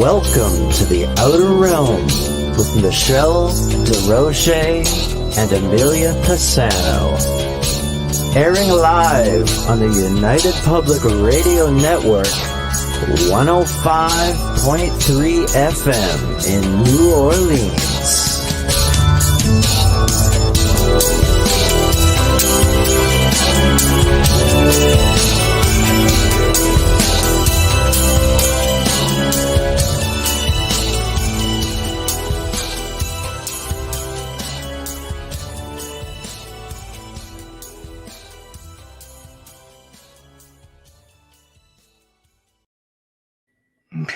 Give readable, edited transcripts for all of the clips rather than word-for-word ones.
Welcome to the Outer Realm with Michelle DeRoche and Amelia Pisano. Airing live on the United Public Radio Network, 105.3 FM in New Orleans.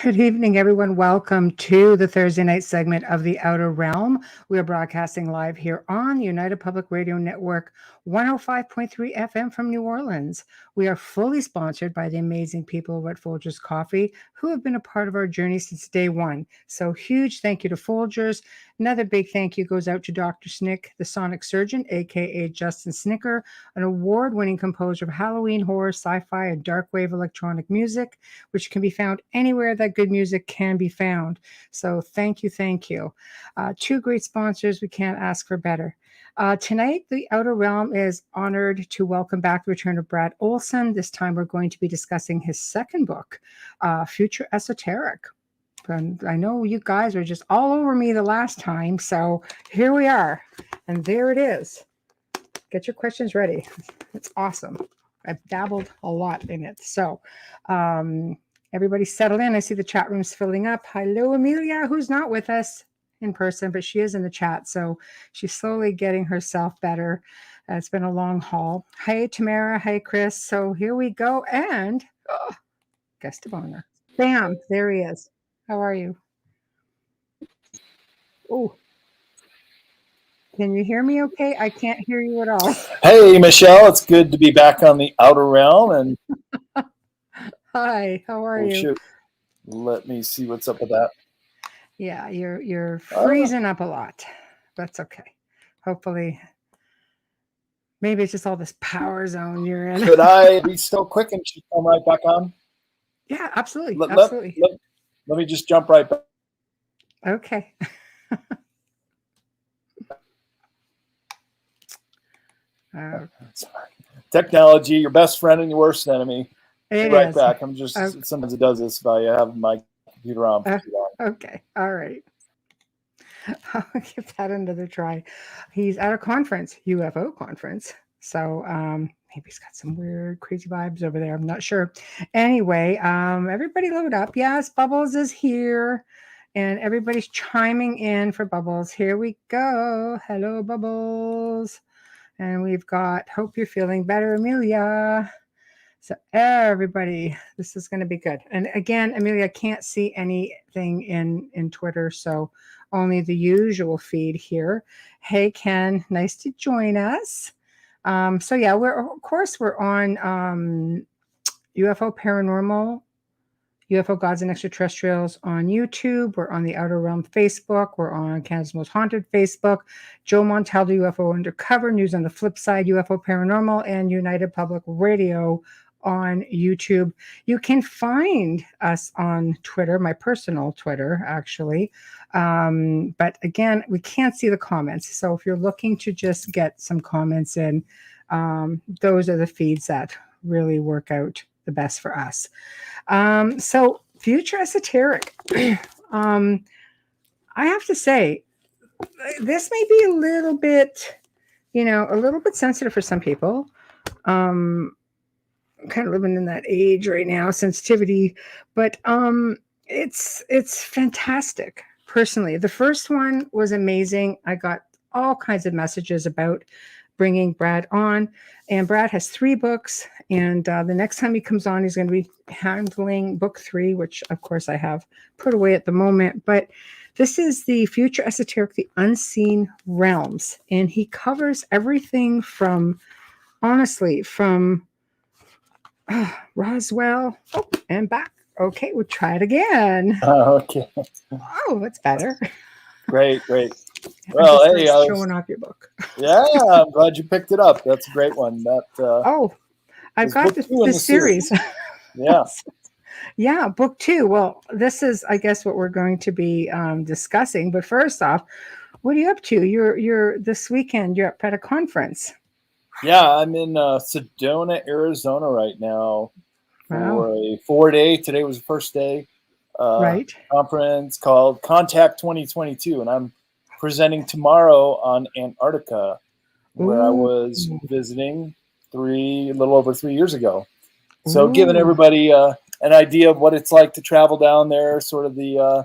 Good evening, everyone. Welcome to the Thursday night segment of The Outer Realm. We are broadcasting live here on the United Public Radio Network, 105.3 FM from New Orleans. We are fully sponsored by the amazing people at Folgers Coffee, who have been a part of our journey since day one. So huge thank you to Folgers. Another big thank you goes out to Dr. Snick, the sonic surgeon, aka Justin Snicker, an award-winning composer of Halloween, horror, sci-fi, and dark wave electronic music, which can be found anywhere that good music can be found. So thank you, thank you. Two great sponsors. We can't ask for better. Tonight, the Outer Realm is honored to welcome back the return of Brad Olsen. This time we're going to be discussing his second book, Future Esoteric. And I know you guys were just all over me the last time, so here we are. And there it is. Get your questions ready. It's awesome. I've dabbled a lot in it. So everybody settle in. I see the chat room's filling up. Hello, Amelia, who's not with us in person, but she is in the chat. So she's slowly getting herself better. It's been a long haul. Hey, Tamara. Hey, Chris. So here we go. And guest of honor. Bam. There he is. How are you? Oh, can you hear me okay? I can't hear you at all. Hey, Michelle. It's good to be back on the Outer Realm. And hi, how are you? Shoot. Let me see what's up with that. Yeah, you're freezing up a lot. That's okay. Hopefully, maybe it's just all this power zone you're in. Could I be still quick and just come right back on? Yeah, absolutely. Let me just jump right back. Okay. Technology, your best friend and your worst enemy. It back. I'm just sometimes it does this if I have my computer on. Okay. All right. I'll give that another try. He's at a conference, UFO conference. So maybe he's got some weird, crazy vibes over there. I'm not sure. Anyway, everybody load up. Yes, Bubbles is here. And everybody's chiming in for Bubbles. Here we go. Hello, Bubbles. And we've got, hope you're feeling better, Amelia. So everybody, this is going to be good. And again, Amelia, I can't see anything in Twitter, so only the usual feed here. Hey, Ken, nice to join us. So yeah, we're on UFO Paranormal, UFO Gods and Extraterrestrials on YouTube. We're on the Outer Realm Facebook. We're on Canada's Most Haunted Facebook. Joe Montaldo, UFO Undercover, News on the Flip Side, UFO Paranormal, and United Public Radio on YouTube. You can find us on Twitter, my personal Twitter, actually. But again, we can't see the comments. So if you're looking to just get some comments in, those are the feeds that really work out the best for us. So Future Esoteric. I have to say, this may be a little bit sensitive for some people. I'm kind of living in that age right now, sensitivity, but it's fantastic. Personally, the first one was amazing. I got all kinds of messages about bringing Brad on, and Brad has 3 books, and the next time he comes on, he's going to be handling book 3, which of course I have put away at the moment. But this is the Future Esoteric, the Unseen Realms, and he covers everything from, honestly, from Roswell and back. Okay, we'll try it again. Okay. Oh, that's better. Great. Well, hey, showing off your book. Yeah, I'm glad you picked it up. That's a great one. I've got the series. Yeah. Yeah, book two. Well, this is, I guess, what we're going to be discussing. But first off, what are you up to? You're this weekend. You're at a conference. Yeah, I'm in Sedona, Arizona right now Wow. for a 4-day. Today was the first day. Right. Conference called Contact 2022, and I'm presenting tomorrow on Antarctica, where I Ooh. was visiting a little over 3 years ago. So, giving Ooh. everybody an idea of what it's like to travel down there, sort of the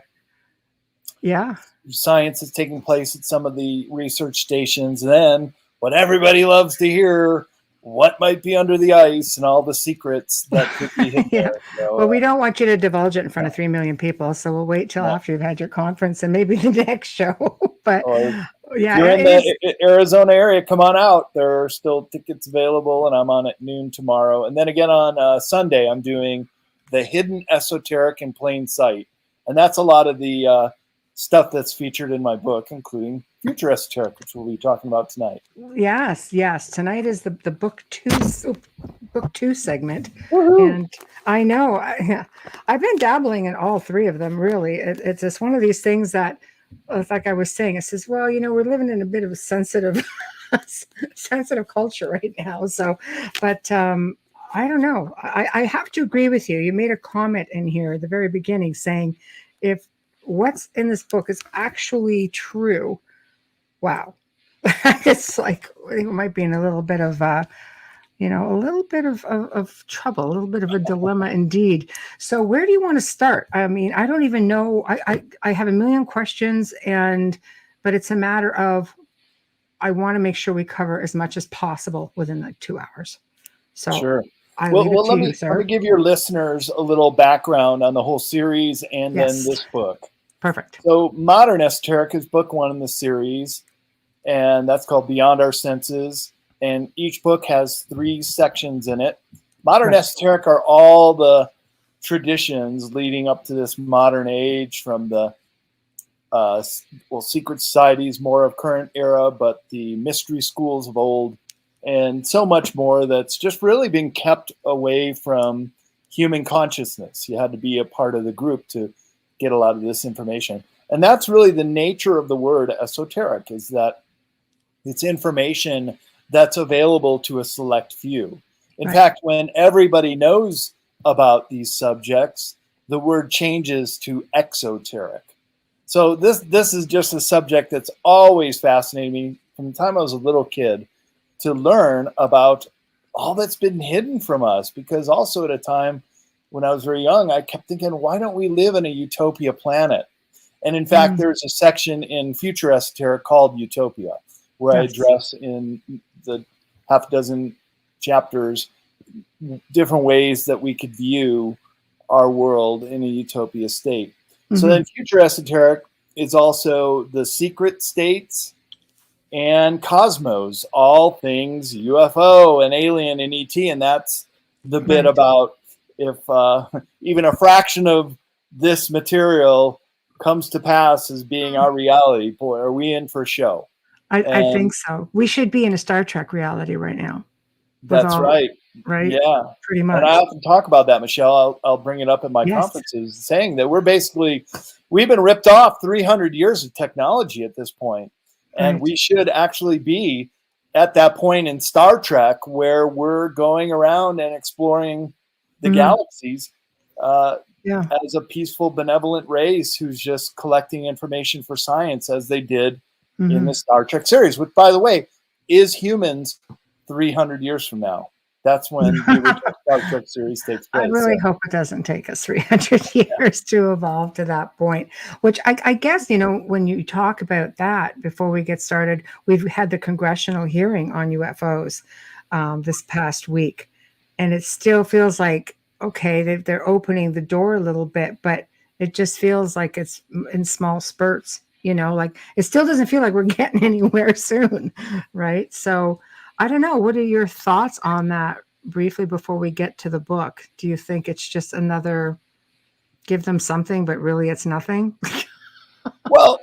Yeah. science that's taking place at some of the research stations, and then what everybody loves to hear, what might be under the ice and all the secrets that could be hidden Yeah. there. So, Well, we don't want you to divulge it in front of 3 million people, so we'll wait till no. after you've had your conference and maybe the next show. But Or yeah, if you're in it the is. Arizona area, come on out. There are still tickets available, and I'm on at noon tomorrow. And then again on Sunday, I'm doing the Hidden Esoteric in Plain Sight. And that's a lot of the stuff that's featured in my book, including Future Esoteric, which we'll be talking about tonight. Yes, yes. Tonight is the book two segment. Woohoo! And I know I've been dabbling in all three of them, really. It's just one of these things that, like I was saying, it says, well, we're living in a bit of a sensitive culture right now. So, but I don't know. I have to agree with you. You made a comment in here at the very beginning saying, if what's in this book is actually true, wow. It's like we might be in a little bit of a little bit of trouble, a little bit of a dilemma indeed. So where do you want to start? I mean, I don't even know. I have a million questions, but it's a matter of I want to make sure we cover as much as possible within like 2 hours. So Sure. I Well, leave it to let you, me sir. give your listeners a little background on the whole series and then Yes. this book. Perfect. So, Modern Esoteric is book one in the series, and that's called Beyond Our Senses. And each book has 3 sections in it. Modern Right. Esoteric are all the traditions leading up to this modern age, from the secret societies, more of current era, but the mystery schools of old, and so much more that's just really been kept away from human consciousness. You had to be a part of the group to get a lot of this information. And that's really the nature of the word esoteric, is that it's information that's available to a select few. In Right. fact, when everybody knows about these subjects, the word changes to exoteric. So this is just a subject that's always fascinated me from the time I was a little kid, to learn about all that's been hidden from us. Because also at a time when I was very young, I kept thinking, why don't we live in a utopia planet? And in fact, there's a section in Future Esoteric called Utopia, where I Yes. address in the half dozen chapters different ways that we could view our world in a utopia state. So then Future Esoteric is also the secret states and cosmos, all things UFO and alien and ET. And that's the bit Right. about if even a fraction of this material comes to pass as being our reality, boy, are we in for show. I And think so. We should be in a Star Trek reality right now. that's right. Right? Yeah. Pretty And I much. often talk about that, Michelle. I'll bring it up at my Yes. conferences, saying that we've been ripped off 300 years of technology at this point. And Right. we should actually be at that point in Star Trek where we're going around and exploring the galaxies Yeah. as a peaceful, benevolent race who's just collecting information for science, as they did in the Star Trek series, which, by the way, is humans 300 years from now. That's when the original Star Trek series takes place. I really hope it doesn't take us 300 years to evolve to that point, which I guess, when you talk about that, before we get started, we've had the congressional hearing on UFOs this past week, and it still feels like, okay, they're opening the door a little bit, but it just feels like it's in small spurts, like it still doesn't feel like we're getting anywhere soon, right? So I don't know. What are your thoughts on that briefly before we get to the book? Do you think it's just another give them something, but really it's nothing? Well,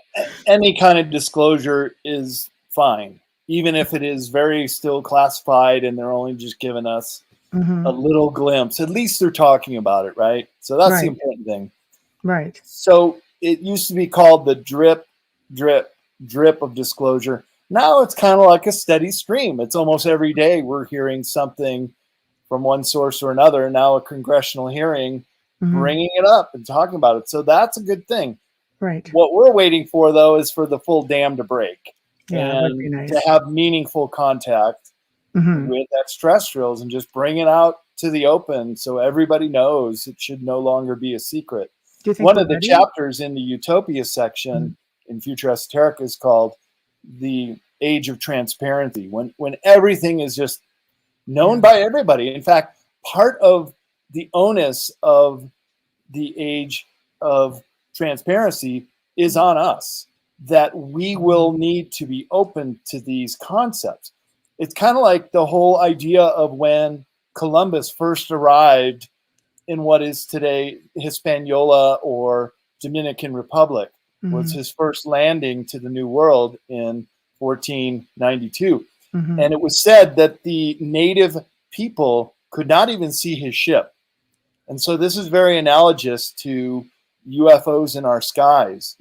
any kind of disclosure is fine, even if it is very still classified and they're only just giving us a little glimpse. At least they're talking about it, right? So that's the important thing. Right. So it used to be called the drip, drip, drip of disclosure. Now it's kind of like a steady stream. It's almost every day we're hearing something from one source or another. Now a congressional hearing bringing it up and talking about it. So that's a good thing. Right. What we're waiting for, though, is for the full dam to break that'd be and nice. to have meaningful contact with extraterrestrials and just bring it out to the open so everybody knows. It should no longer be a secret. Do you think one of the chapters in the Utopia section in Future Esoteric is called The Age of Transparency, when everything is just known by everybody. In fact, part of the onus of the age of transparency is on us, that we will need to be open to these concepts. It's kind of like the whole idea of when Columbus first arrived in what is today Hispaniola or Dominican Republic. Was his first landing to the New World in 1492. And it was said that the native people could not even see his ship. And so this is very analogous to UFOs in our skies.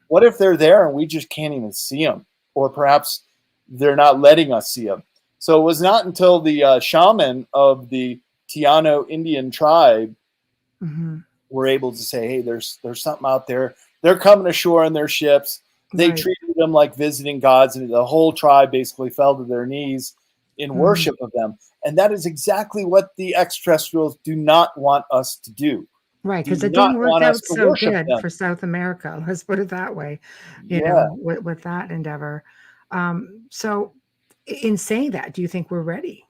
What if they're there and we just can't even see them? Or perhaps they're not letting us see them. So it was not until the shaman of the Tiano Indian tribe were able to say, hey, there's something out there. They're coming ashore in their ships. They treated them like visiting gods, and the whole tribe basically fell to their knees in worship of them. And that is exactly what the extraterrestrials do not want us to do. Right, because it didn't work out so good for South America. Let's put it that way, you know, with that endeavor. So in saying that, do you think we're ready?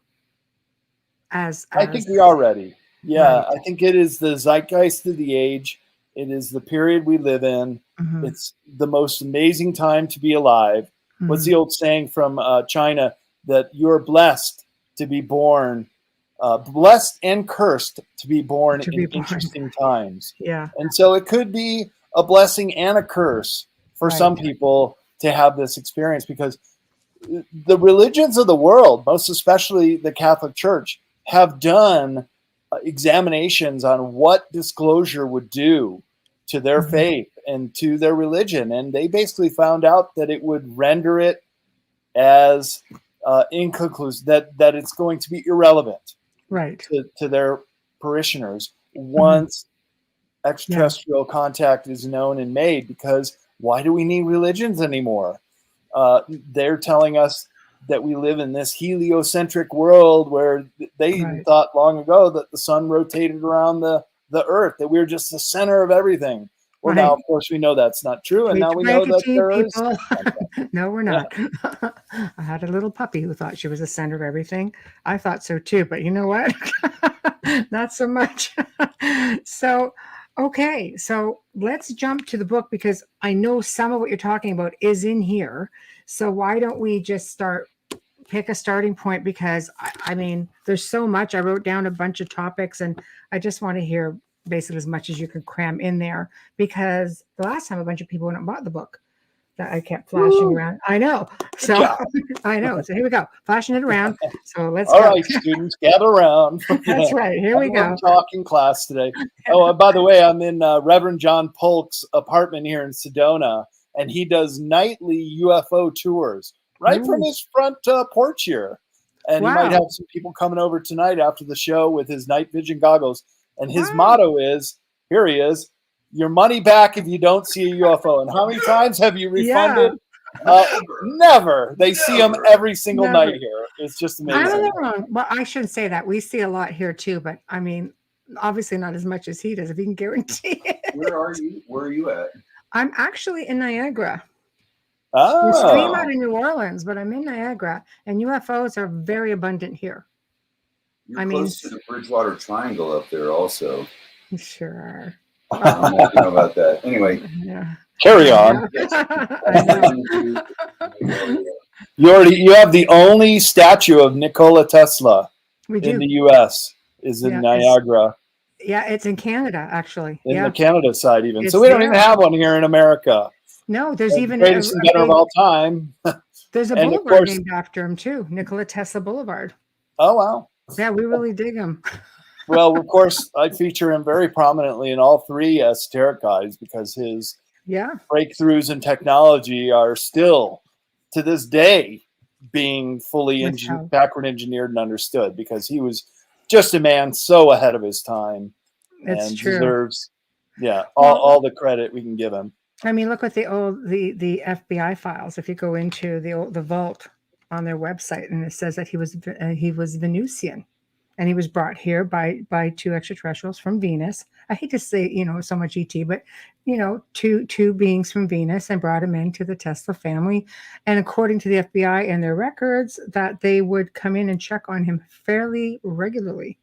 I think we are ready. Yeah, I think it is the zeitgeist of the age. It is the period we live in. It's the most amazing time to be alive. What's the old saying from China? That you're blessed to be born, blessed and cursed to be born in interesting times. Yeah. And so it could be a blessing and a curse for some people to have this experience, because the religions of the world, most especially the Catholic Church, have done examinations on what disclosure would do to their faith and to their religion. And they basically found out that it would render it as inconclusive, that it's going to be irrelevant to their parishioners once extraterrestrial contact is known and made. Because why do we need religions anymore? They're telling us that we live in this heliocentric world where they even thought long ago that the sun rotated around the earth, that we're just the center of everything. Well, now, of course, we know that's not true. And now we know that there is. No, we're not. I had a little puppy who thought she was the center of everything. I thought so, too. But you know what? Not so much. So, okay. So let's jump to the book, because I know some of what you're talking about is in here. So why don't we just pick a starting point? Because I mean, there's so much. I wrote down a bunch of topics, and I just want to hear basically as much as you could cram in there, because the last time a bunch of people went and bought the book that I kept flashing around. I know. So I know. So here we go. Flashing it around. So let's All right, students, gather around. That's right. Here we go. Talking class today. Oh, by the way, I'm in Reverend John Polk's apartment here in Sedona, and he does nightly UFO tours right from his front porch here. And he might have some people coming over tonight after the show with his night vision goggles. And his motto is, here he is, your money back if you don't see a UFO. And how many times have you refunded? Never. They see them every single night here. It's just amazing. I'm not wrong. Well, I shouldn't say that. We see a lot here too, but I mean, obviously not as much as he does, if you can guarantee it. Where are you? Where are you at? I'm actually in Niagara. Oh. We stream out in New Orleans, but I'm in Niagara, and UFOs are very abundant here. You're close to the Bridgewater Triangle up there also. Sure. I don't know about that. Anyway. Yeah. Carry on. You have the only statue of Nikola Tesla in the U.S. is in Niagara. It's in Canada, actually. In the Canada side, even. So we don't even have one here in America. No, there's even greatest inventor of all time. There's a boulevard named after him too, Nikola Tesla Boulevard. Oh wow! Yeah, we really dig him. Well, of course, I feature him very prominently in all three esoteric guides because his breakthroughs in technology are still, to this day, being fully backward engineered and understood, because he was just a man so ahead of his time and deserves all the credit we can give him. I mean, look at the FBI files. If you go into the vault on their website, and it says that he was Venusian, and he was brought here by two extraterrestrials from Venus. I hate to say, so much ET, but two beings from Venus, and brought him into the Tesla family. And according to the FBI and their records, that they would come in and check on him fairly regularly.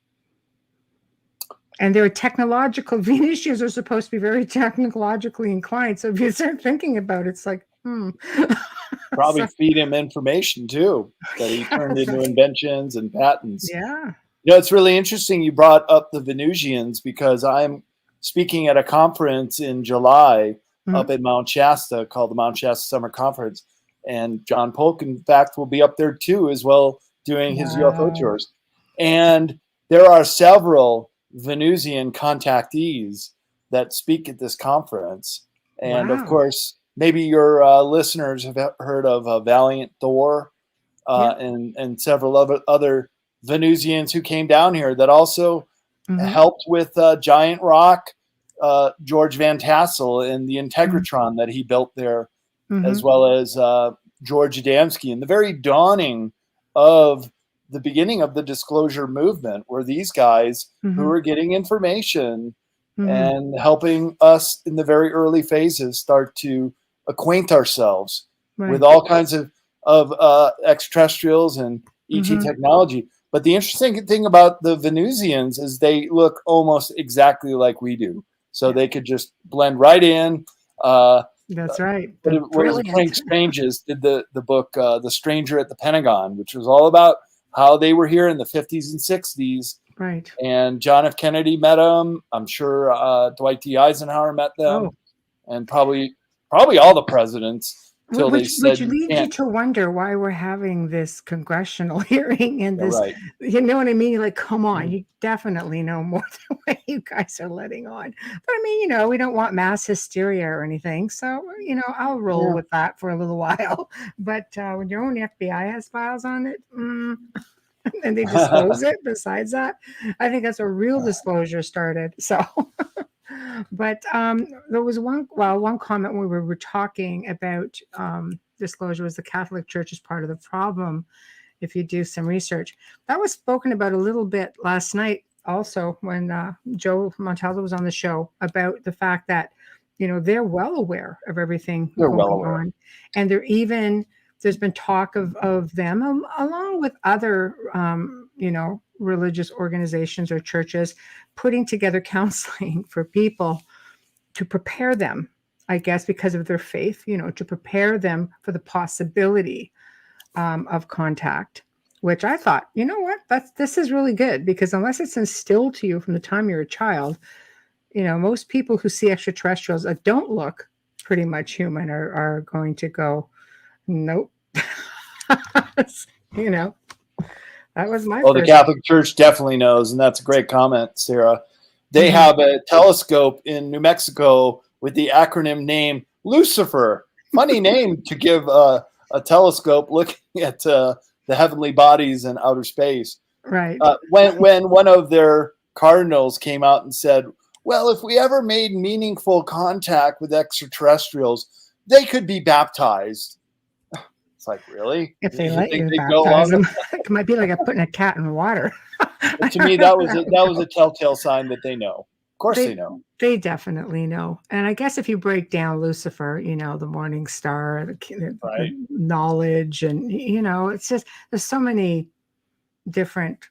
And their technological Venusians are supposed to be very technologically inclined. So if you start thinking about it, it's like, Probably feed him information too, that he turned into inventions and patents. Yeah. It's really interesting you brought up the Venusians, because I'm speaking at a conference in July up at Mount Shasta called the Mount Shasta Summer Conference. And John Polk, in fact, will be up there too as well, doing his UFO tours. And there are several Venusian contactees that speak at this conference. And of course, maybe your listeners have heard of Valiant Thor and several other Venusians who came down here that also helped with Giant Rock, George Van Tassel, and the Integratron that he built there, as well as George Adamski. And the very dawning of the beginning of the disclosure movement were these guys who were getting information and helping us in the very early phases start to acquaint ourselves with all kinds of extraterrestrials and ET technology. But the interesting thing about the Venusians is they look almost exactly like we do. So they could just blend right in. That's right. What was Frank Strange's did the book The Stranger at the Pentagon, which was all about how they were here in the 50s and 60s. Right. And John F. Kennedy met them. I'm sure Dwight D. Eisenhower met them. And probably all the presidents. Which leads you to wonder why we're having this congressional hearing and this, you know what I mean? You're like, come on, you definitely know more than what you guys are letting on. But I mean, we don't want mass hysteria or anything. So, I'll roll with that for a little while. But when your own FBI has files on it, and they disclose it, besides that, I think that's a real disclosure started. So... But there was one comment when we were talking about disclosure was the Catholic Church is part of the problem. If you do some research, that was spoken about a little bit last night also when Joe Montaldo was on the show, about the fact that, they're well aware of everything going on. And there's been talk of them along with other, religious organizations or churches putting together counseling for people to prepare them, I guess, because of their faith, to prepare them for the possibility of contact, which I thought, you know what, this is really good, because unless it's instilled to you from the time you're a child, most people who see extraterrestrials that don't look pretty much human are going to go, nope. That was my the Catholic Church definitely knows, and that's a great comment, Sarah. They have a telescope in New Mexico with the acronym name Lucifer. Funny name to give a telescope looking at the heavenly bodies in outer space. Right. When one of their cardinals came out and said, well, if we ever made meaningful contact with extraterrestrials, they could be baptized. It's like, really? If they let you baptize them, it might be like putting a cat in water. But to me, that was a telltale sign that they know. Of course they know. They definitely know. And I guess if you break down Lucifer, the morning star, the knowledge, and, it's just, there's so many different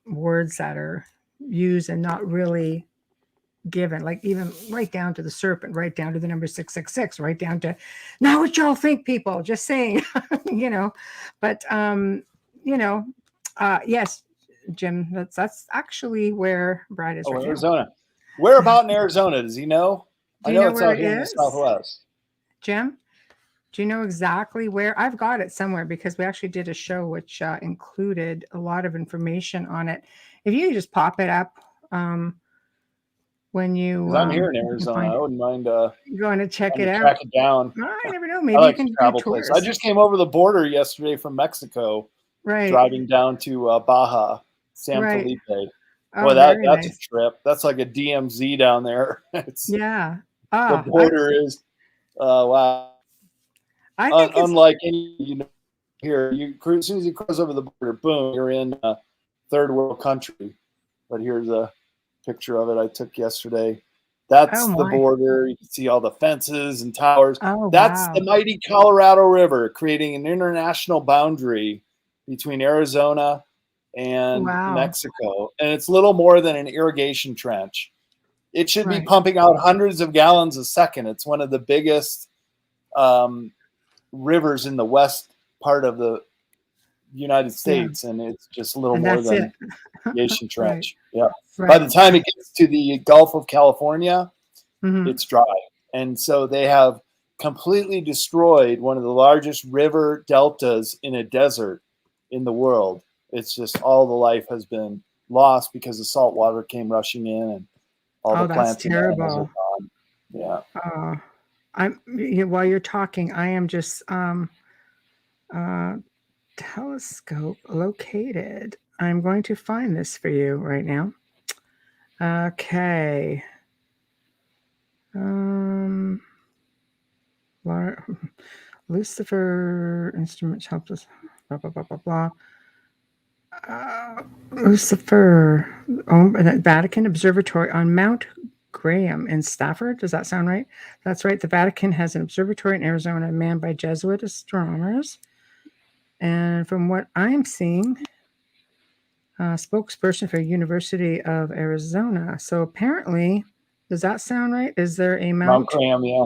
words that are used and not really given, like even right down to the serpent, right down to the number 666, right down to now what y'all think, people, just saying, but yes, Jim, that's actually where Brad is. Right Arizona. Where about in Arizona? Does he know? I know it's out here in the Southwest. Jim? Do you know exactly where? I've got it somewhere because we actually did a show which included a lot of information on it. If you just pop it up when you. Because I'm here in Arizona, I wouldn't mind going to check it out. track it down. I never know. I Maybe like you can to travel do tours. places. I just came over the border yesterday from Mexico, right. driving down to Baja, San Right. Felipe. Oh, Boy, very that's nice. a trip. That's like a DMZ down there. It's Yeah. the border is wow. I think Unlike any here, as soon as you cross over the border, boom, you're in a third world country. But here's a picture of it I took yesterday. That's the border. You can see all the fences and towers. Oh, That's wow. the mighty Colorado River, creating an international boundary between Arizona and Mexico. And it's little more than an irrigation trench. It should be pumping out hundreds of gallons a second. It's one of the biggest rivers in the west part of the United States, and it's just a little more than irrigation trench. Yeah. By the time it gets to the Gulf of California, it's dry. And so they have completely destroyed one of the largest river deltas in a desert in the world. It's just all the life has been lost because the salt water came rushing in and all the plants and animals are gone. Yeah. While you're talking, I am just telescope located. I'm going to find this for you right now. Okay. Lucifer instruments helped us. Blah blah blah blah blah. Lucifer, Vatican Observatory on Mount Graham in Stafford. Does that sound right? That's right. The Vatican has an observatory in Arizona manned by Jesuit astronomers. And from what I'm seeing, spokesperson for University of Arizona. So apparently, does that sound right? Is there a Mount Graham? Yeah.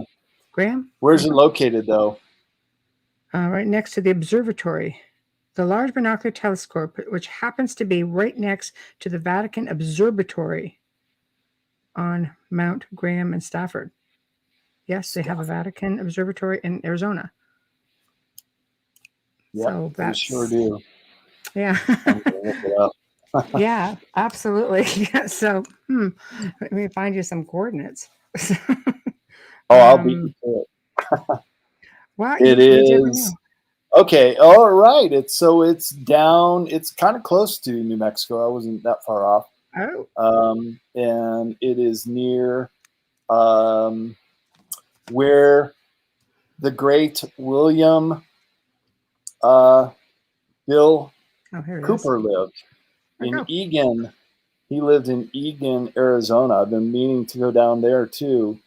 Graham? Where's it located, though? Right next to the observatory. The large binocular telescope, which happens to be right next to the Vatican Observatory on Mount Graham in Stafford. Yes, they have a Vatican Observatory in Arizona. Yeah, so they sure do. Yeah. I'm gonna look it up. Yeah, absolutely. Yeah, so let me find you some coordinates. I'll beat you to it. Well, it is. Okay, all right. It's down. It's kind of close to New Mexico. I wasn't that far off. Oh. And it is near where the great William Bill Cooper lived in Eagan. He lived in Eagan, Arizona. I've been meaning to go down there too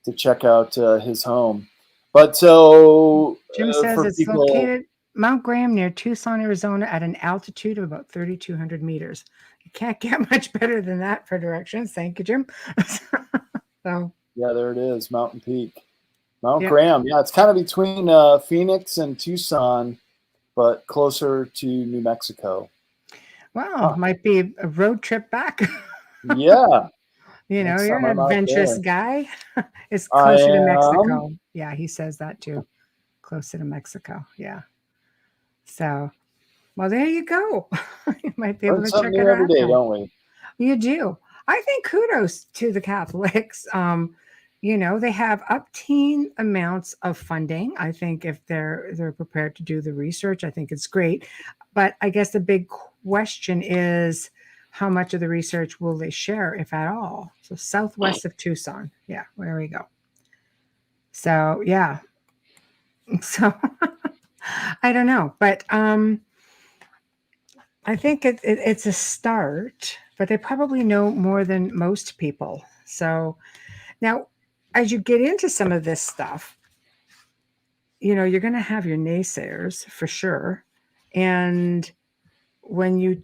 to check out his home. But so Jim says it's located Mount Graham near Tucson, Arizona, at an altitude of about 3,200 meters. You can't get much better than that for directions. Thank you, Jim. So yeah, there it is, Mountain Peak, Mount Graham. Yeah, it's kind of between Phoenix and Tucson, but closer to New Mexico. Wow, might be a road trip back. Yeah. You know, you're an adventurous guy. It's closer to Mexico. Yeah, he says that too. Closer to Mexico. Yeah. So, well, there you go. You might be able to check it out every day, don't we? You do. I think kudos to the Catholics. You know, they have up-teen amounts of funding. I think if they're prepared to do the research, I think it's great. But I guess the big question is, how much of the research will they share, if at all? So southwest of Tucson. Yeah, there we go. So, yeah. So, I don't know. But I think it's a start, but they probably know more than most people. So, now, as you get into some of this stuff, you know, you're going to have your naysayers for sure. And when you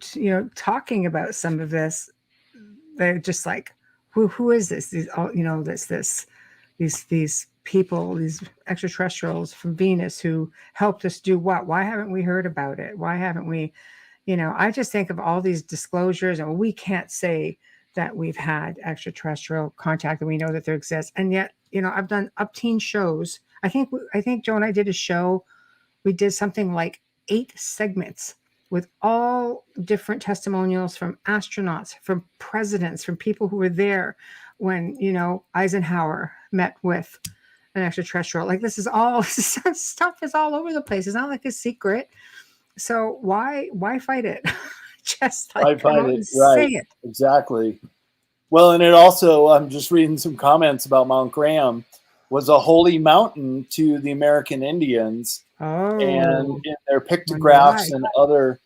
talking about some of this, they're just like, who is this? These these people, these extraterrestrials from Venus who helped us do what? Why haven't we heard about it? Why haven't we? You know, I just think of all these disclosures, and we can't say that we've had extraterrestrial contact, and we know that there exists. And yet, you know, I've done up-teen shows I think Joe and I did a show. We did something like 8 segments with all different testimonials from astronauts, from presidents, from people who were there when, Eisenhower met with an extraterrestrial. Like, this is all stuff is all over the place. It's not like a secret. So why fight it? Just I like come find out it and say right. it. Exactly. Well, and it also, I'm just reading some comments about Mount Graham, was a holy mountain to the American Indians. Oh, And in their why? pictographs and other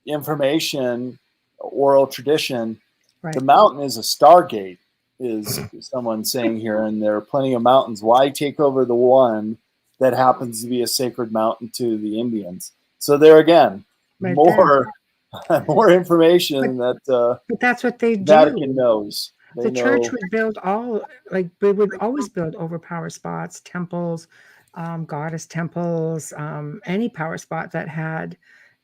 information, oral tradition, Right. the mountain is a stargate, is someone saying here. And there are plenty of mountains. Why take over the one that happens to be a sacred mountain to the Indians? So there again, Right more more information that But that's what they Vatican do. knows. They The church know. would build they would always build overpower spots, temples, goddess temples, any power spot that had,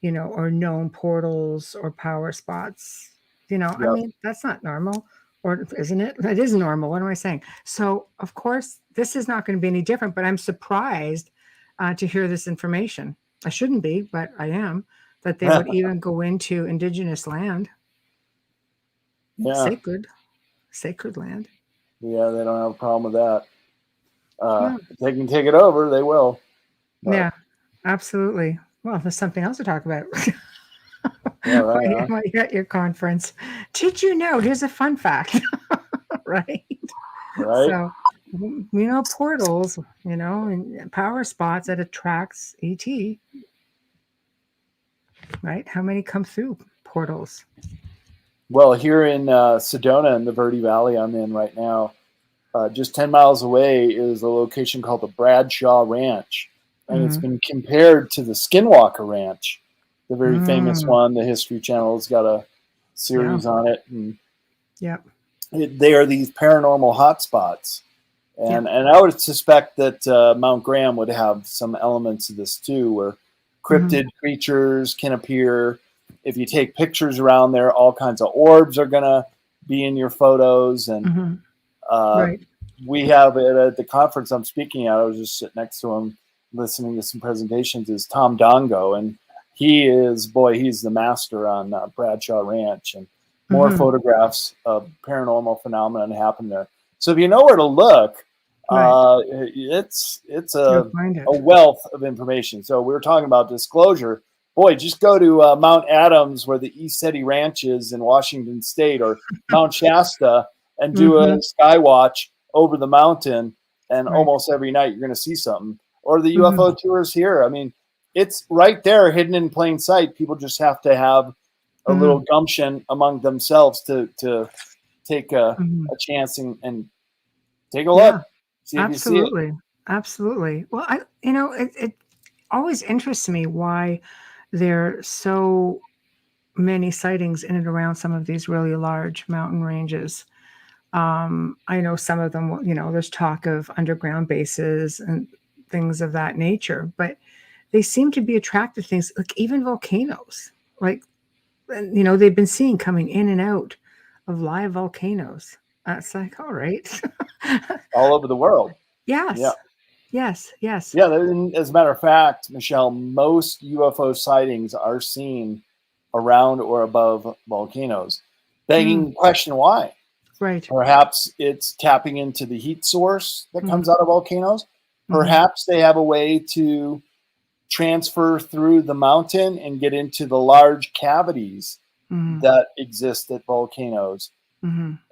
or known portals or power spots. I Yep. mean, that's not normal, or isn't it? It is normal. What am I saying? So, of course, this is not going to be any different, but I'm surprised to hear this information. I shouldn't be, but I am, that they would even go into indigenous land, Yeah. sacred land. Yeah, they don't have a problem with that. Yeah. If they can take it over, they will. But, Yeah, absolutely. Well, there's something else to talk about. Yeah, right. Huh? While you're at your conference. Did you know? Here's a fun fact, right? Right. So, portals, and power spots that attracts ET, right? How many come through portals? Well, here in Sedona in the Verde Valley I'm in right now, just 10 miles away is a location called the Bradshaw Ranch. And it's been compared to the Skinwalker Ranch, the very famous one. The History Channel has got a series on it. And they are these paranormal hotspots. And I would suspect that Mount Graham would have some elements of this too, where cryptid creatures can appear. If you take pictures around there, all kinds of orbs are going to be in your photos. And we have it at the conference I'm speaking at. I was just sitting next to him listening to some presentations, is Tom Dongo. And he's the master on Bradshaw Ranch, and more photographs of paranormal phenomenon happen there. So if you know where to look, it's a wealth of information. So we were talking about disclosure. Boy, just go to Mount Adams, where the East City Ranch is in Washington State, or Mount Shasta, and do a sky watch over the mountain. And almost every night you're going to see something. Or the UFO tours here. I mean, it's right there, hidden in plain sight. People just have to have a little gumption among themselves to take a chance and take a look. See if you see it. Absolutely. Well, it always interests me why there are so many sightings in and around some of these really large mountain ranges. I know some of them, there's talk of underground bases and things of that nature, but they seem to be attractive things, like even volcanoes. Like, they've been seen coming in and out of live volcanoes. It's like, all right. All over the world. Yes. Yeah. Yes. Yeah. As a matter of fact, Michelle, most UFO sightings are seen around or above volcanoes. Begging the question, why? Right. Perhaps it's tapping into the heat source that comes out of volcanoes. Perhaps they have a way to transfer through the mountain and get into the large cavities that exist at volcanoes.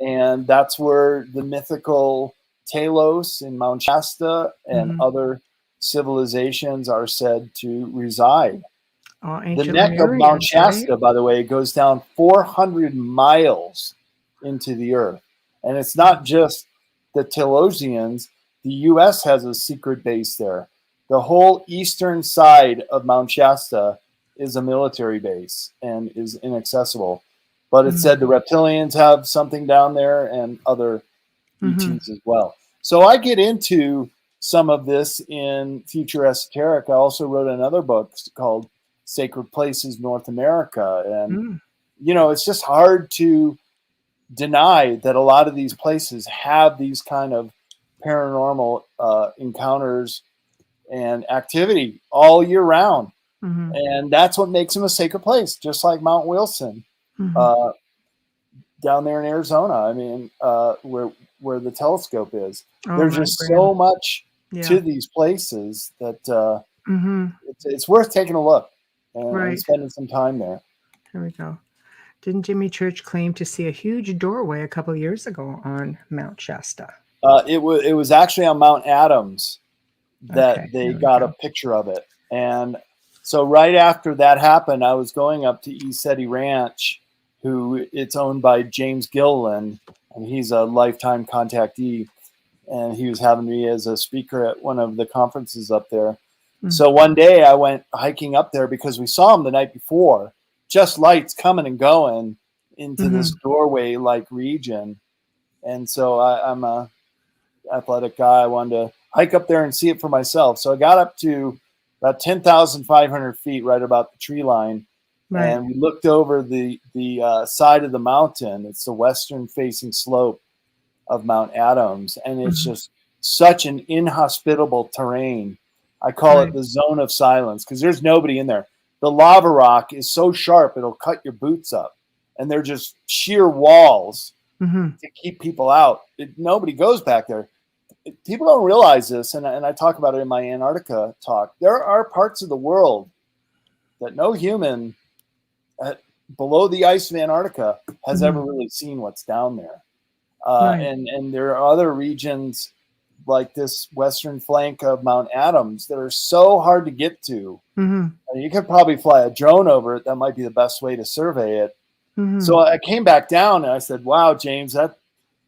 And that's where the mythical Talos in Mount Shasta and other civilizations are said to reside. The neck of Mount Shasta, by the way, goes down 400 miles into the earth. And it's not just the Telosians. The U.S. has a secret base there. The whole eastern side of Mount Shasta is a military base and is inaccessible. But it's said the reptilians have something down there and other ETs as well. So I get into some of this in Future Esoteric. I also wrote another book called Sacred Places North America. And, it's just hard to deny that a lot of these places have these kind of paranormal encounters and activity all year round. Mm-hmm. And that's what makes them a sacred place, just like Mount Wilson down there in Arizona. I mean, where the telescope is. There's just so much to these places that it's worth taking a look and spending some time there. There we go. Didn't Jimmy Church claim to see a huge doorway a couple of years ago on Mount Shasta? It was actually on Mount Adams that they got a picture of it. And so right after that happened, I was going up to Esoteric Ranch, who it's owned by James Gilliland, and he's a lifetime contactee. And he was having me as a speaker at one of the conferences up there. Mm-hmm. So one day I went hiking up there because we saw him the night before, just lights coming and going into this doorway-like region. And so I'm a athletic guy. I wanted to hike up there and see it for myself. So I got up to about 10,500 feet, right about the tree line. Right. And we looked over the side of the mountain. It's the western-facing slope of Mount Adams, and it's just such an inhospitable terrain. I call it the zone of silence because there's nobody in there. The lava rock is so sharp it'll cut your boots up, and they're just sheer walls to keep people out. Nobody goes back there. People don't realize this, and I talk about it in my Antarctica talk. There are parts of the world that no human below the ice of Antarctica has ever really seen what's down there. And there are other regions like this western flank of Mount Adams that are so hard to get to. You could probably fly a drone over it. That might be the best way to survey it. So I came back down and I said, wow, James,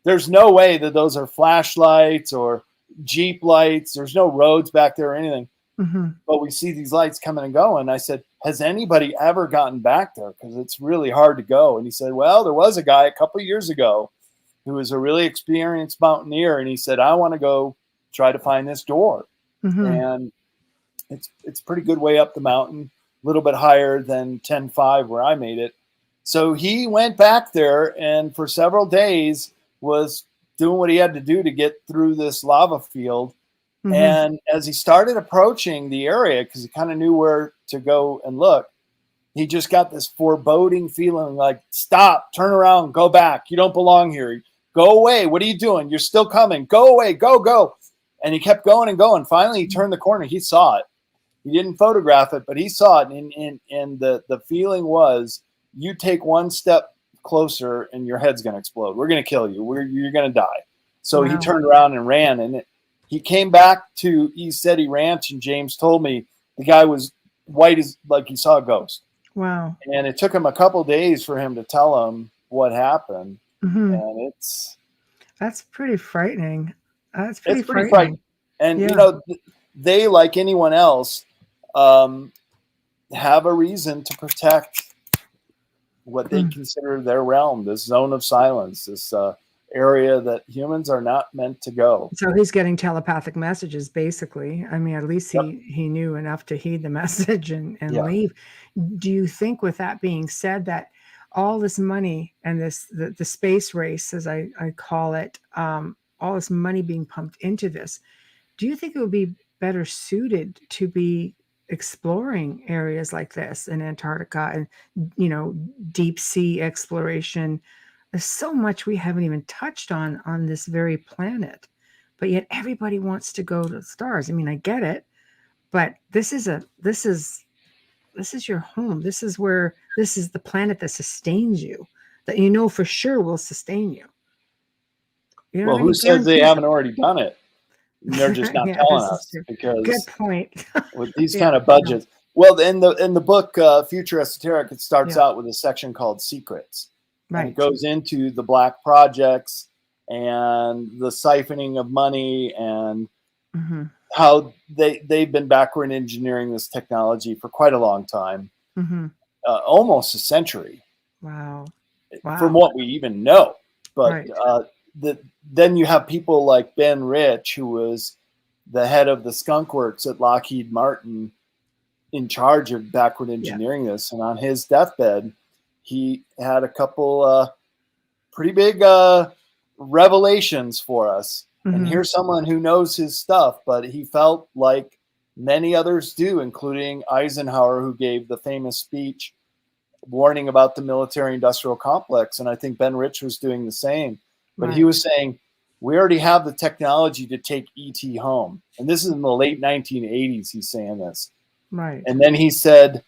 there's no way that those are flashlights or Jeep lights. There's no roads back there or anything. But we see these lights coming and going. I said, has anybody ever gotten back there? Because it's really hard to go. And he said, well, there was a guy a couple of years ago who was a really experienced mountaineer, and he said, I want to go try to find this door. And it's pretty good way up the mountain, a little bit higher than 10.5 where I made it. So he went back there and for several days was doing what he had to do to get through this lava field. And as he started approaching the area, because he kind of knew where to go and look, he just got this foreboding feeling like, stop, turn around, go back. You don't belong here. Go away. What are you doing? You're still coming. Go away. Go, go. And he kept going and going. Finally, he turned the corner. He saw it. He didn't photograph it, but he saw it. And the feeling was, you take one step closer and your head's going to explode. We're going to kill you. You're going to die. So he turned around and ran. And he came back to Esoteric Ranch, and James told me the guy was white as like he saw a ghost. Wow. And it took him a couple of days for him to tell him what happened. And that's pretty frightening. That's pretty frightening. And you know, they, like anyone else, have a reason to protect what they consider their realm, this zone of silence, this area that humans are not meant to go. So he's getting telepathic messages, basically. I mean, at least he knew enough to heed the message and leave. Do you think, with that being said, that all this money and the space race, as I call it, all this money being pumped into this, do you think it would be better suited to be exploring areas like this in Antarctica and, you know, deep sea exploration? There's so much we haven't even touched on this very planet, but yet everybody wants to go to the stars. I mean, I get it, but this is your home. This is the planet that sustains you, that you know for sure will sustain you. You know, well, who says they haven't already done it? They're just not telling us, because good point. with these kind of budgets. Well, in the book Future Esoteric, it starts out with a section called Secrets. Right. And it goes into the black projects and the siphoning of money and how they've been backward engineering this technology for quite a long time, almost a century. Wow. From what we even know. But then you have people like Ben Rich, who was the head of the skunk works at Lockheed Martin, in charge of backward engineering this. And on his deathbed, he had a couple pretty big revelations for us. And here's someone who knows his stuff, but he felt like Many others do, including Eisenhower, who gave the famous speech warning about the military-industrial complex. And I think Ben Rich was doing the same. But he was saying, we already have the technology to take ET home. And this is in the late 1980s, he's saying this. Right. And then he said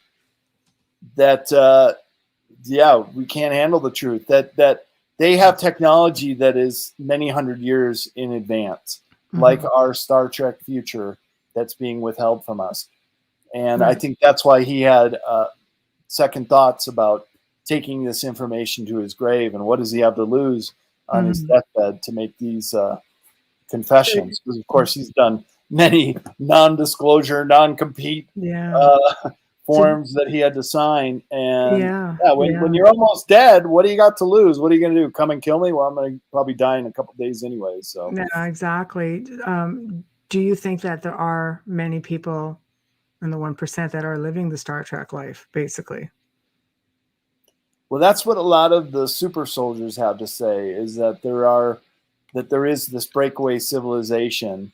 that, we can't handle the truth, that they have technology that is many hundred years in advance, like our Star Trek future that's being withheld from us. And I think that's why he had second thoughts about taking this information to his grave. And what does he have to lose on his deathbed to make these confessions? Because, of course, he's done many non-disclosure, non-compete forms that he had to sign. And when you're almost dead, what do you got to lose? What are you going to do? Come and kill me? Well, I'm going to probably die in a couple of days anyway. So yeah, exactly. Do you think that there are many people in the 1% that are living the Star Trek life, basically? Well, that's what a lot of the super soldiers have to say, is that there is this breakaway civilization,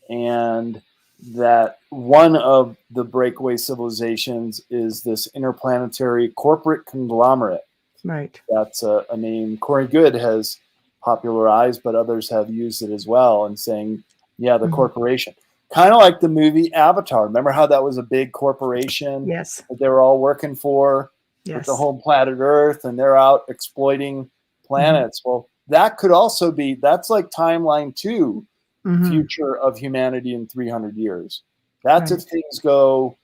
and that one of the breakaway civilizations is this interplanetary corporate conglomerate. Right. That's a name Corey Goode has popularized, but others have used it as well, and saying, yeah, the corporation. Kind of like the movie Avatar. Remember how that was a big corporation that they were all working for with the whole planet Earth, and they're out exploiting planets. Well, that could also be, that's like timeline 2, future of humanity in 300 years. That's if things go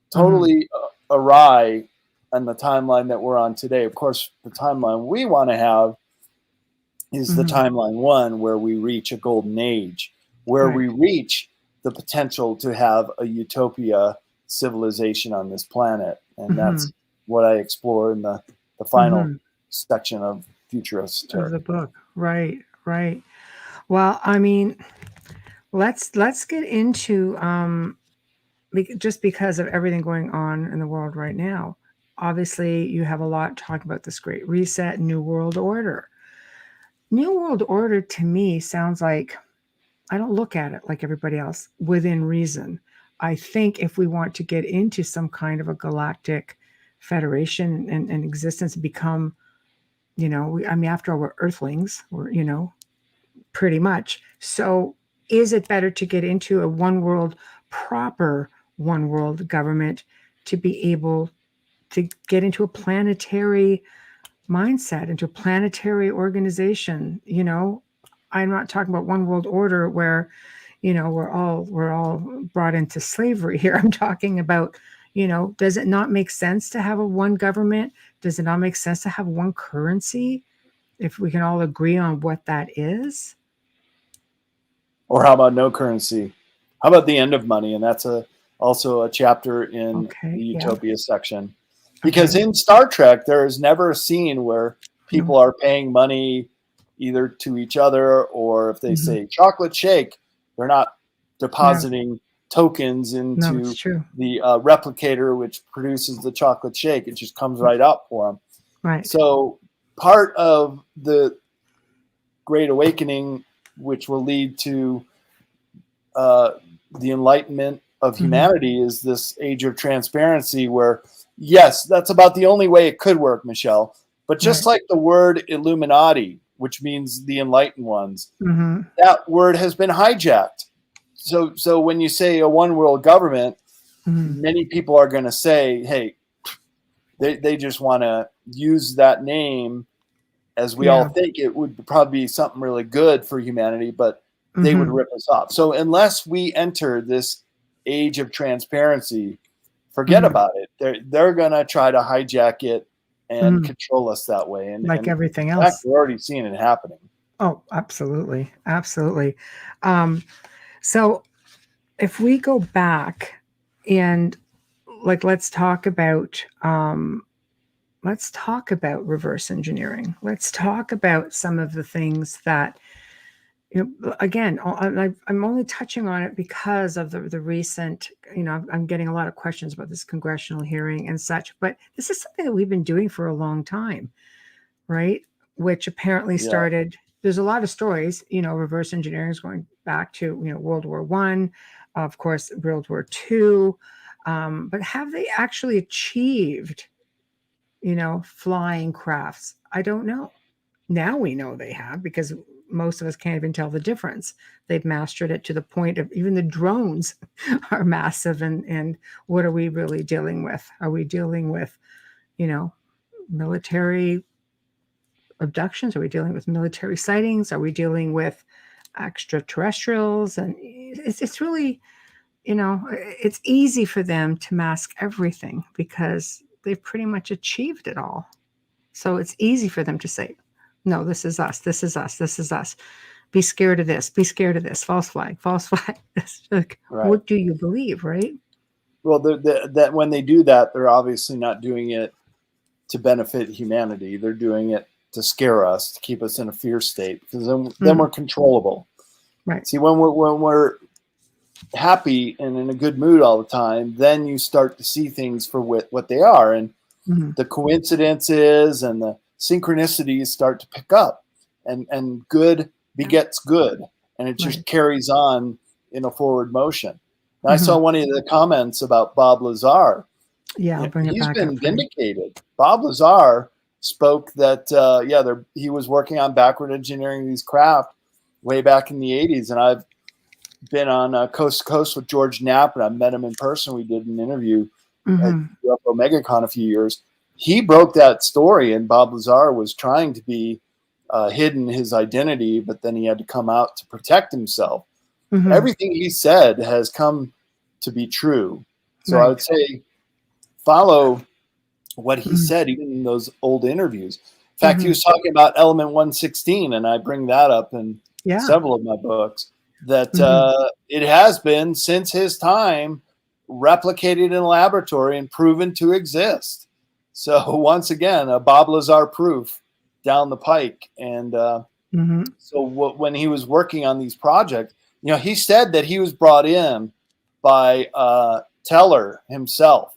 totally awry on the timeline that we're on today. Of course, the timeline we want to have is the timeline 1, where we reach a golden age, where we reach the potential to have a utopia civilization on this planet. And that's what I explore in the final section of Future Esoteric. Of the book. Right. Well, I mean, let's get into, just because of everything going on in the world right now. Obviously, you have a lot talking about this Great Reset, New World Order. New World Order, to me, sounds like, I don't look at it like everybody else, within reason. I think if we want to get into some kind of a galactic federation and existence, become, after all, we're Earthlings, we're, pretty much. So is it better to get into a proper one world government to be able to get into a planetary mindset, into a planetary organization? I'm not talking about one world order where, we're all brought into slavery here. I'm talking about, does it not make sense to have a one government? Does it not make sense to have one currency, if we can all agree on what that is? Or how about no currency? How about the end of money? And that's also a chapter in the Utopia section. Because in Star Trek, there is never a scene where people are paying money either to each other, or if they say chocolate shake, they're not depositing tokens into the replicator, which produces the chocolate shake. It just comes right up for them. Right. So part of the Great Awakening, which will lead to the enlightenment of humanity, is this age of transparency, where, yes, that's about the only way it could work, Michelle. But just like the word Illuminati, which means the enlightened ones, that word has been hijacked. So when you say a one world government, many people are going to say, hey, they just want to use that name, as we all think it would probably be something really good for humanity, but they would rip us off. So unless we enter this age of transparency, forget about it. They're going to try to hijack it and control us that way. And like everything in else. fact, we're already seeing it happening. Oh, absolutely. Absolutely. So if we go back and let's talk about reverse engineering. Let's talk about some of the things that, again, I'm only touching on it because of the recent, I'm getting a lot of questions about this congressional hearing and such, but this is something that we've been doing for a long time, right? Which apparently started, there's a lot of stories, reverse engineering is going back to, World War I. of course, World War II. But have they actually achieved, flying crafts? I don't know. Now we know they have, because most of us can't even tell the difference. They've mastered it to the point of even the drones are massive. And what are we really dealing with? Are we dealing with, military abductions? Are we dealing with military sightings? Are we dealing with extraterrestrials? And it's really, it's easy for them to mask everything because they've pretty much achieved it all. So it's easy for them to say, no, this is us, this is us, this is us. Be scared of this, be scared of this, false flag, false flag. Like, Right. What do you believe, right? Well, that when they do that, they're obviously not doing it to benefit humanity. They're doing it to scare us, to keep us in a fear state, because then we're controllable. Right. See, when we're happy and in a good mood all the time, then you start to see things for what they are, and the coincidences and the synchronicities start to pick up, and good begets good, and it just carries on in a forward motion. And I saw one of the comments about Bob Lazar. Yeah, I'll bring it he's back been up for you. vindicated. Bob Lazar spoke that he was working on backward engineering these craft way back in the 80s, and I've been on Coast to Coast with George Knapp, and I met him in person. We did an interview at UFO Mega Con a few years. He broke that story, and Bob Lazar was trying to be hidden his identity, but then he had to come out to protect himself. Everything he said has come to be true. So I would say follow what he said, even in those old interviews. In fact, he was talking about element 116, and I bring that up in several of my books, that it has been, since his time, replicated in a laboratory and proven to exist. So once again, a Bob Lazar proof down the pike. And so when he was working on these projects, he said that he was brought in by Teller himself,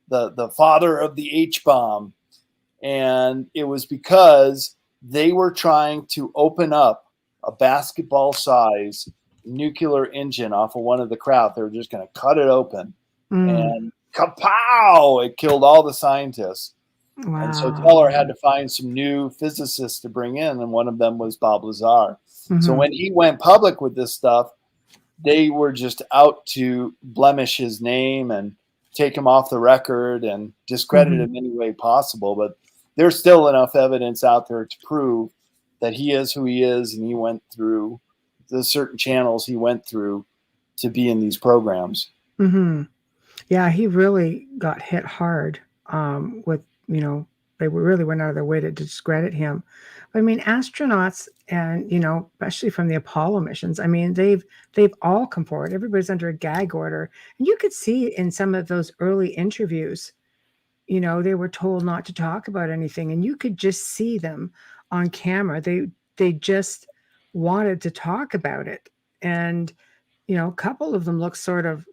the father of the H-bomb. And it was because they were trying to open up a basketball size nuclear engine off of one of the craft. They were just going to cut it open, and kapow! It killed all the scientists. Wow. And so Teller had to find some new physicists to bring in, and one of them was Bob Lazar. So when he went public with this stuff, they were just out to blemish his name and take him off the record and discredit him any way possible. But there's still enough evidence out there to prove that he is who he is, and he went through the certain channels he went through to be in these programs. Yeah, he really got hit hard with, they really went out of their way to discredit him. But, I mean, astronauts and, especially from the Apollo missions, I mean, they've all come forward. Everybody's under a gag order. And you could see in some of those early interviews, they were told not to talk about anything. And you could just see them on camera. They just wanted to talk about it. And, a couple of them looked sort of,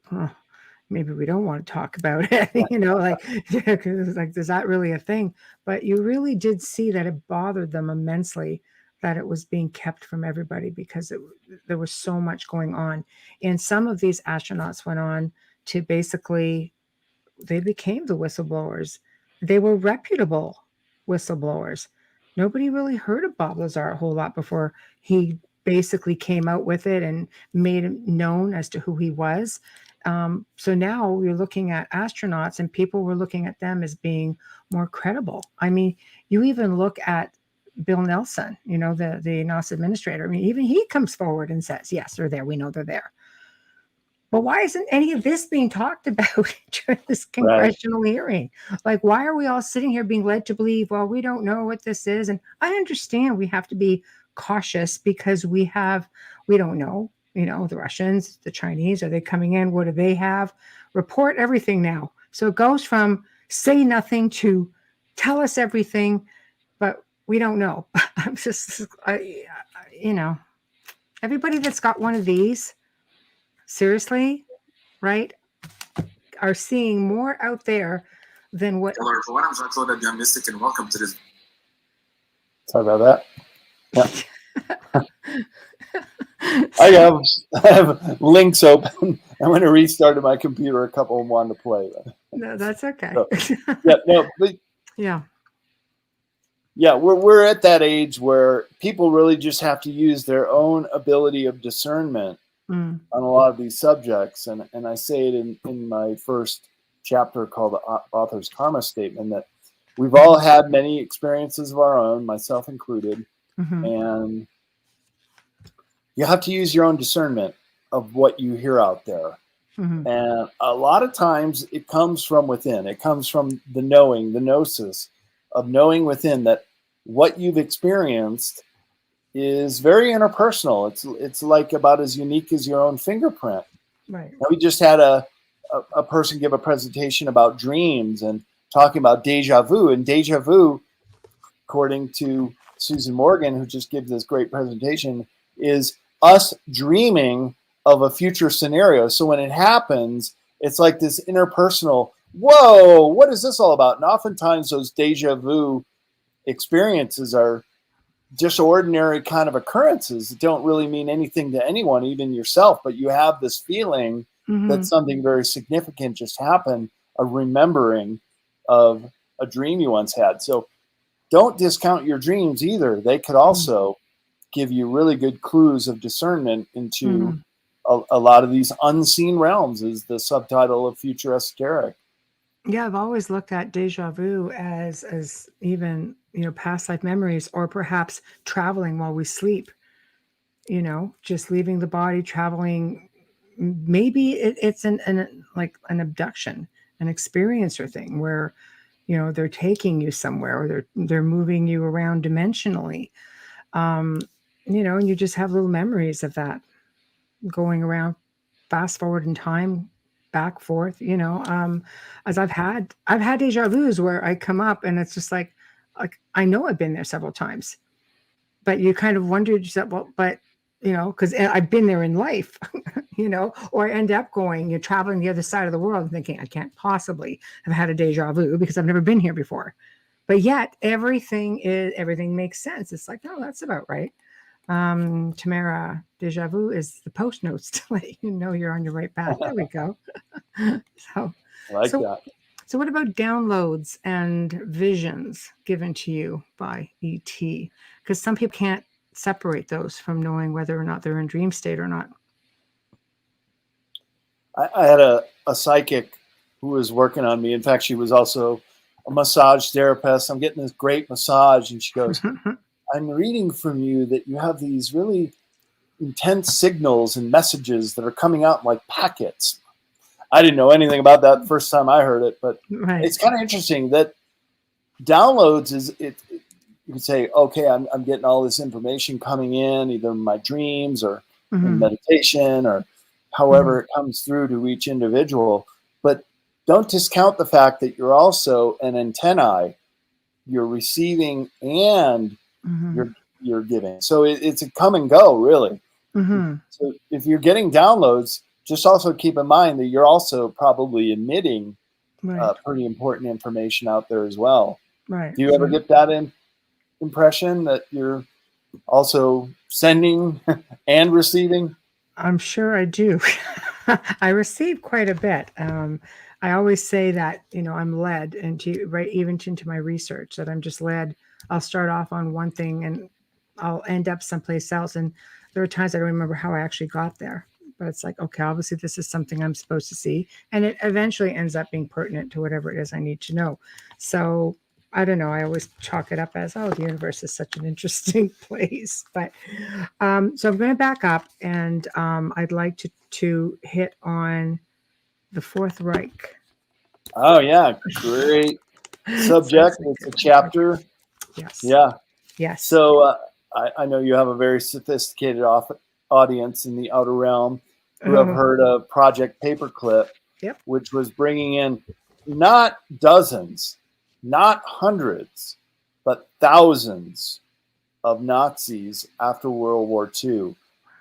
maybe we don't want to talk about it, like, is that really a thing? But you really did see that it bothered them immensely that it was being kept from everybody, because there was so much going on. And some of these astronauts went on to basically, they became the whistleblowers. They were reputable whistleblowers. Nobody really heard of Bob Lazar a whole lot before he basically came out with it and made it known as to who he was. So now we're looking at astronauts, and people were looking at them as being more credible. I mean, you even look at Bill Nelson, the NASA administrator. I mean, even he comes forward and says, yes, they're there. We know they're there. But why isn't any of this being talked about during this congressional hearing? Like, why are we all sitting here being led to believe, well, we don't know what this is? And I understand we have to be cautious because we don't know, the Russians, the Chinese, are they coming in? What do they have? Report everything now. So it goes from say nothing to tell us everything, but we don't know. I'm just, everybody that's got one of these, seriously, right, are seeing more out there than what. Hello, everyone. I'm Jean-Claude Abian Mystic, and welcome to this. Sorry about that. Yeah. I have links open. I went to restarted my computer. A couple of them wanted to play. No, that's okay. So, yeah, no, but Yeah. yeah, we're at that age where people really just have to use their own ability of discernment Mm. on a lot of these subjects. And I say it in my first chapter called the Author's Karma Statement, that we've all had many experiences of our own, myself included, Mm-hmm. and you have to use your own discernment of what you hear out there. Mm-hmm. And a lot of times it comes from within. It comes from the knowing, the gnosis of knowing within that what you've experienced is very interpersonal. It's like about as unique as your own fingerprint. Right. Now, we just had a person give a presentation about dreams and talking about deja vu. And deja vu, according to Susan Morgan, who just gave this great presentation, is us dreaming of a future scenario. So when it happens, it's like this interpersonal, whoa, what is this all about? And oftentimes those deja vu experiences are just ordinary kind of occurrences that don't really mean anything to anyone, even yourself, but you have this feeling that something very significant just happened, a remembering of a dream you once had. So don't discount your dreams either. They could also give you really good clues of discernment into a lot of these unseen realms, is the subtitle of Future Esoteric. Yeah, I've always looked at deja vu as even, past life memories, or perhaps traveling while we sleep, just leaving the body, traveling. Maybe it's an abduction, an experiencer thing where, they're taking you somewhere, or they're moving you around dimensionally. And you just have little memories of that going around, fast forward in time, back forth, as I've had deja vus where I come up and it's just like I know I've been there several times, but you kind of wondered yourself, well, but because I've been there in life, or I end up you're traveling the other side of the world and thinking I can't possibly have had a deja vu because I've never been here before. But yet everything makes sense. It's like, no, that's about right. Tamara, deja vu is the post notes to let you know you're on your right path. There we go. So that. So what about downloads and visions given to you by ET? Because some people can't separate those from knowing whether or not they're in dream state or not. I had a psychic who was working on me. In fact, she was also a massage therapist. I'm getting this great massage, and she goes, I'm reading from you that you have these really intense signals and messages that are coming out in like packets. I didn't know anything about that the first time I heard it, but It's kind of interesting that downloads you could say, okay, I'm getting all this information coming in, either in my dreams or in meditation, or however it comes through to each individual. But don't discount the fact that you're also an antennae. You're receiving and you're giving. So it's a come and go, really. So if you're getting downloads, just also keep in mind that you're also probably emitting pretty important information out there as well. Right. Do you ever get that impression that you're also sending and receiving? I'm sure I do. I receive quite a bit. I always say that, I'm led even into my research, that I'm just led. I'll start off on one thing and I'll end up someplace else. And there are times I don't remember how I actually got there, but it's like, okay, obviously this is something I'm supposed to see. And it eventually ends up being pertinent to whatever it is I need to know. So I don't know. I always chalk it up as, the universe is such an interesting place. But so I'm going to back up, and I'd like to hit on the Fourth Reich. Oh, yeah. Great subject. It's a chapter. Yes. Yeah. Yes. So I know you have a very sophisticated audience in the outer realm who have heard of Project Paperclip, which was bringing in not dozens, not hundreds, but thousands of Nazis after World War II,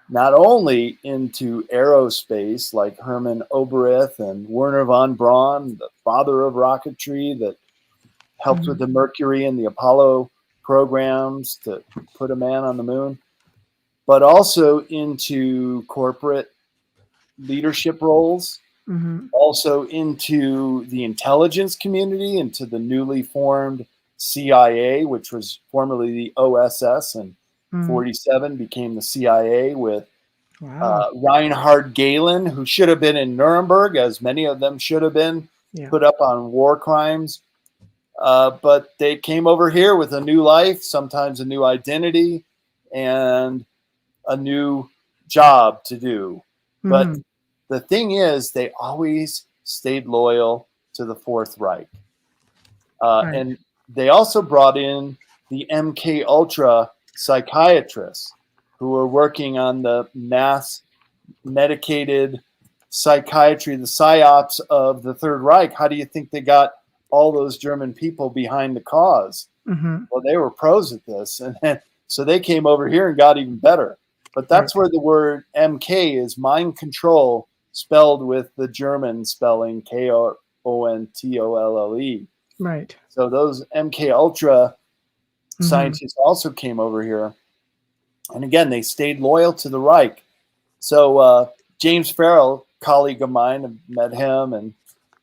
not only into aerospace like Hermann Oberth and Werner von Braun, the father of rocketry that helped with the Mercury and the Apollo programs to put a man on the moon, but also into corporate leadership roles, also into the intelligence community, into the newly formed CIA, which was formerly the OSS, and 47 became the CIA with Reinhard Gehlen, who should have been in Nuremberg, as many of them should have been, put up on war crimes. But they came over here with a new life, sometimes a new identity, and a new job to do. But the thing is, they always stayed loyal to the Fourth Reich. And they also brought in the MK Ultra psychiatrists who were working on the mass medicated psychiatry, the psyops of the Third Reich. How do you think they got all those German people behind the cause? Well, they were pros at this. And so they came over here and got even better. But that's where the word MK is mind control, spelled with the German spelling KONTOLLE. Right. So those MK Ultra scientists also came over here. And again, they stayed loyal to the Reich. So James Farrell, colleague of mine, I've met him and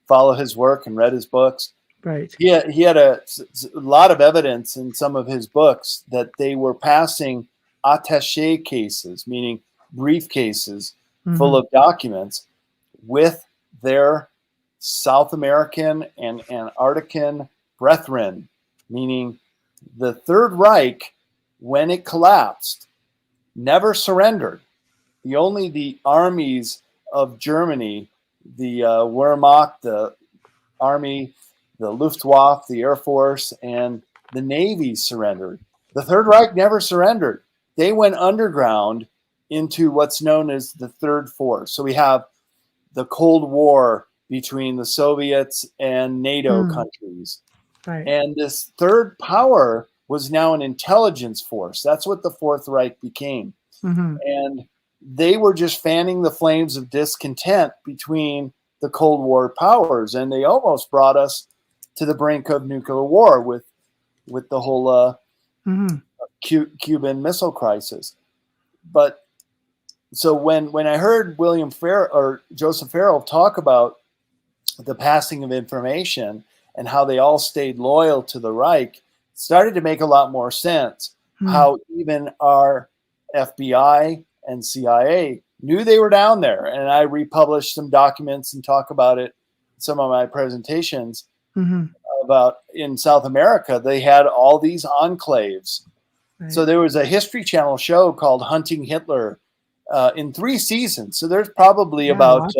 follow his work and read his books. Right. He had a lot of evidence in some of his books that they were passing attaché cases, meaning briefcases full of documents with their South American and Antarctican brethren, meaning the Third Reich, when it collapsed, never surrendered. The armies of Germany, the Wehrmacht, the Army, the Luftwaffe, the Air Force, and the Navy surrendered. The Third Reich never surrendered. They went underground into what's known as the Third Force. So we have the Cold War between the Soviets and NATO countries. Right. And this third power was now an intelligence force. That's what the Fourth Reich became. And they were just fanning the flames of discontent between the Cold War powers. And they almost brought us to the brink of nuclear war with the whole Cuban Missile Crisis. But so when I heard Joseph Farrell talk about the passing of information and how they all stayed loyal to the Reich, it started to make a lot more sense. How even our FBI and CIA knew they were down there. And I republished some documents and talk about it in some of my presentations about in South America. They had all these enclaves. Right. So there was a History Channel show called Hunting Hitler in 3 seasons. So there's probably about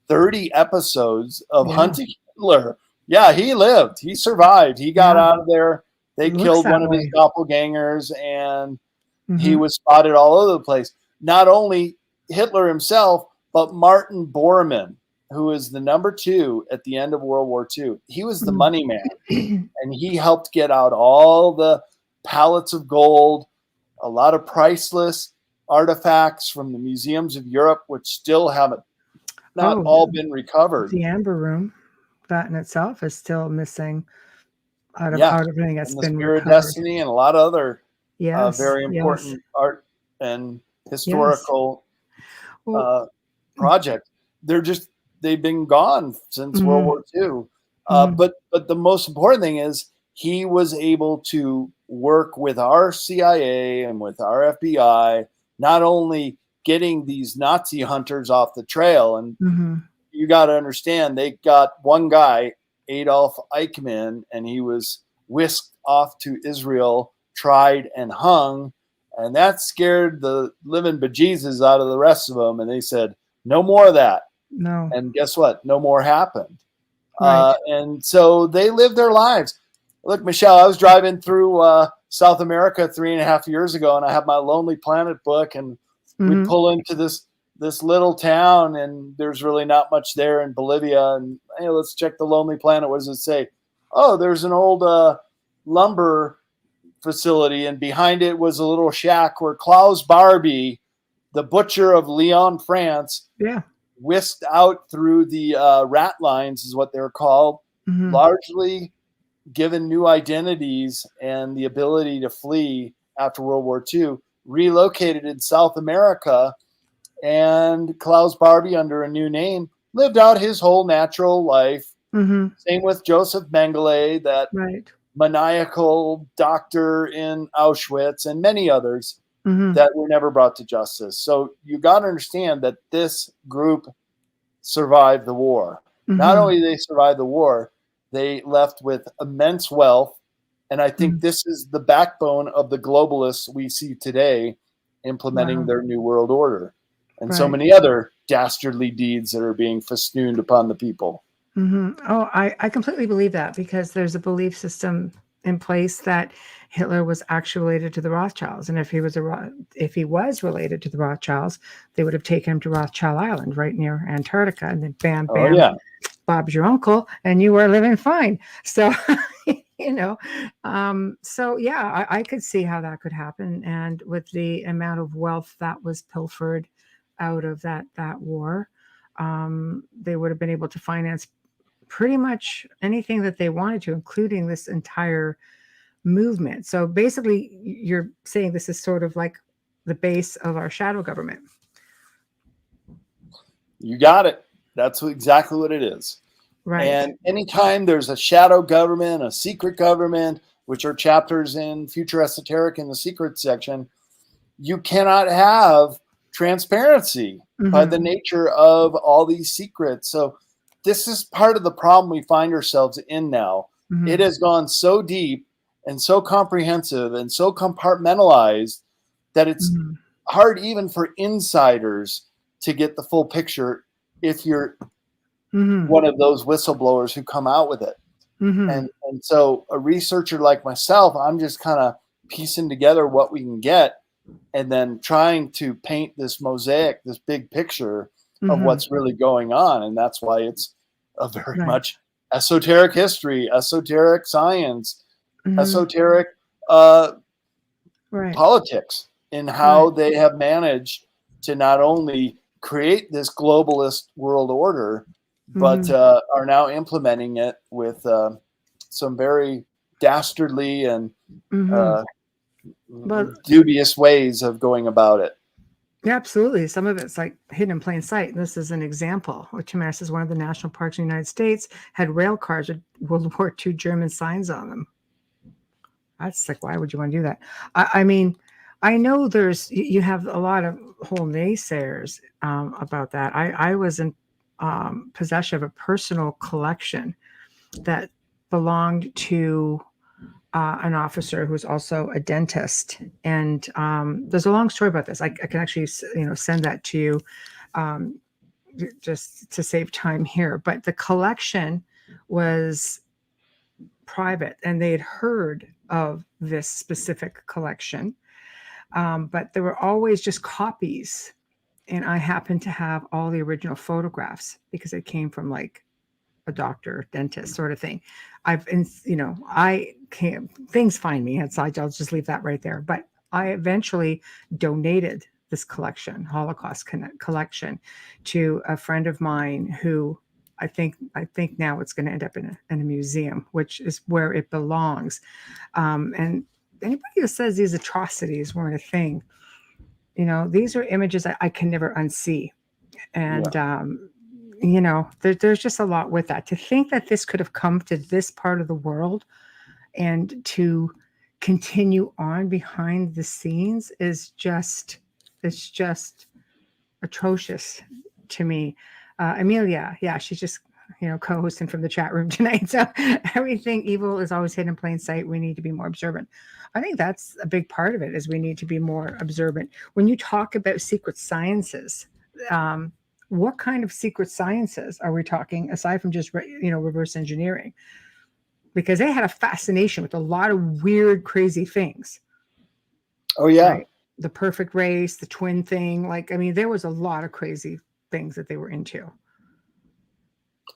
30 episodes of Hunting Hitler. Yeah, he lived. He survived. He got out of there. They killed one of his doppelgangers, and he was spotted all over the place. Not only Hitler himself, but Martin Bormann, who is the number 2 at the end of World War II. He was the money man, and he helped get out all the pallets of gold, a lot of priceless artifacts from the museums of Europe, which still haven't all been recovered. The Amber Room, that in itself is still missing out of everything that's been Spirit recovered. Destiny and a lot of other very important art and historical projects. They've been gone since World War II. But the most important thing is he was able to work with our CIA and with our FBI, not only getting these Nazi hunters off the trail. And you got to understand, they got one guy, Adolf Eichmann, and he was whisked off to Israel, tried and hung. And that scared the living bejesus out of the rest of them. And they said, no more of that. No. And guess what? No more happened. Right. And so they lived their lives. Look, Michelle, I was driving through South America 3.5 years ago, and I have my Lonely Planet book, and we pull into this little town, and there's really not much there in Bolivia. And hey, let's check the Lonely Planet. What does it say? Oh, there's an old lumber facility, and behind it was a little shack where Klaus Barbie, the butcher of Lyon, France, whisked out through the rat lines, is what they're called, largely given new identities and the ability to flee after World War II, relocated in South America, and Klaus Barbie, under a new name, lived out his whole natural life. Mm-hmm. Same with Joseph Mengele, that Right. maniacal doctor in Auschwitz, and many others Mm-hmm. that were never brought to justice. So you got to understand that this group survived the war. Mm-hmm. Not only did they survive the war, they left with immense wealth. And I think this is the backbone of the globalists we see today implementing their new world order, and so many other dastardly deeds that are being festooned upon the people. Mm-hmm. Oh, I completely believe that, because there's a belief system in place that Hitler was actually related to the Rothschilds, and if he was related to the Rothschilds, they would have taken him to Rothschild Island, right near Antarctica, and then bam, bam, Bob's your uncle, and you are living fine. So, so yeah, I could see how that could happen, and with the amount of wealth that was pilfered out of that war, they would have been able to finance pretty much anything that they wanted to, including this entire movement. So basically, you're saying this is sort of like the base of our shadow government. You got it. That's exactly what it is. Right. And anytime there's a shadow government, a secret government, which are chapters in Future Esoteric in the secret section, you cannot have transparency by the nature of all these secrets. So this is part of the problem we find ourselves in now. It has gone so deep and so comprehensive and so compartmentalized that it's hard even for insiders to get the full picture if you're one of those whistleblowers who come out with it. And so a researcher like myself, I'm just kind of piecing together what we can get and then trying to paint this mosaic, this big picture of what's really going on. And that's why it's a very much esoteric history, esoteric science, esoteric politics, in how they have managed to not only create this globalist world order, but are now implementing it with some very dastardly and dubious ways of going about it. Yeah, absolutely. Some of it's like hidden in plain sight. And this is an example. Timar says one of the national parks in the United States had rail cars with World War II German signs on them. That's like, why would you want to do that? I mean, I know you have a lot of whole naysayers about that. I was in possession of a personal collection that belonged to an officer who's also a dentist, and there's a long story about this. I can actually send that to you just to save time here. But the collection was private, and they had heard of this specific collection, but there were always just copies. And I happened to have all the original photographs because it came from like a doctor, dentist sort of thing. Things find me, and so I'll just leave that right there. But I eventually donated this collection, Holocaust collection, to a friend of mine who I think now it's going to end up in a museum, which is where it belongs. And anybody who says these atrocities weren't a thing, these are images I can never unsee. And, there's just a lot with that. To think that this could have come to this part of the world and to continue on behind the scenes it's just atrocious to me. Amelia, yeah, she's just, co-hosting from the chat room tonight. So everything evil is always hidden in plain sight. We need to be more observant. I think that's a big part of it, is we need to be more observant. When you talk about secret sciences, what kind of secret sciences are we talking, aside from just, reverse engineering? Because they had a fascination with a lot of weird, crazy things. Oh, yeah. Right? The perfect race, the twin thing. There was a lot of crazy things that they were into.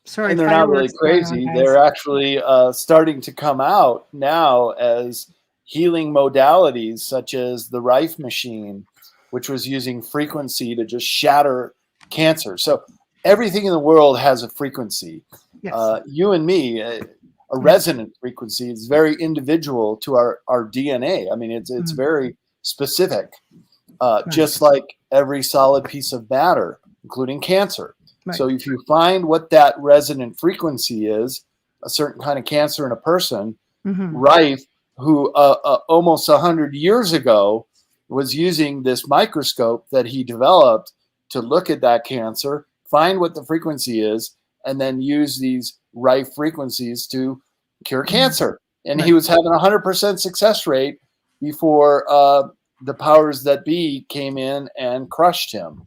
Sorry, and they're not really crazy. They're actually starting to come out now as healing modalities, such as the Rife machine, which was using frequency to just shatter cancer. So everything in the world has a frequency. Yes. You and me, a resonant frequency is very individual to our DNA. It's very specific. just like every solid piece of matter, including cancer. Right. So if you find what that resonant frequency is, a certain kind of cancer in a person, Rife, who almost 100 years ago was using this microscope that he developed to look at that cancer, find what the frequency is, and then use these Rife frequencies to cure cancer. And he was having a 100% success rate before the powers that be came in and crushed him.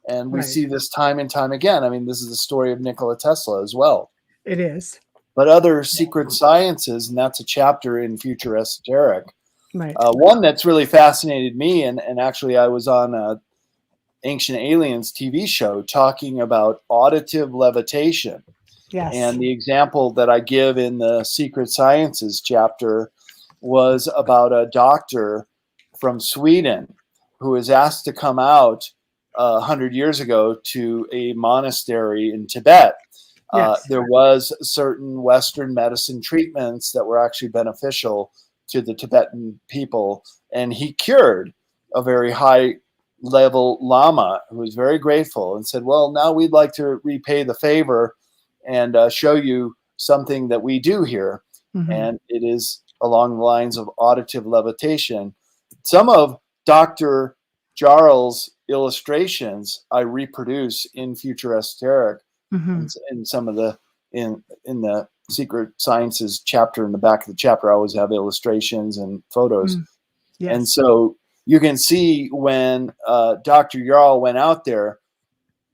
And we see this time and time again. I mean, this is the story of Nikola Tesla as well. It is. But other secret sciences, and that's a chapter in Future Esoteric. Right. One that's really fascinated me, and actually I was on a Ancient Aliens TV show talking about auditive levitation. Yes. And the example that I give in the Secret Sciences chapter was about a doctor from Sweden who was asked to come out 100 years ago to a monastery in Tibet. There was certain Western medicine treatments that were actually beneficial to the Tibetan people, and he cured a very high level lama who was very grateful and said, well, now we'd like to repay the favor and show you something that we do here. And it is along the lines of auditive levitation. Some of Dr. Jarl's illustrations I reproduce in Future Esoteric. In some of the in the Secret Sciences chapter, in the back of the chapter, I always have illustrations and photos. And so you can see when Dr. Jarl went out there,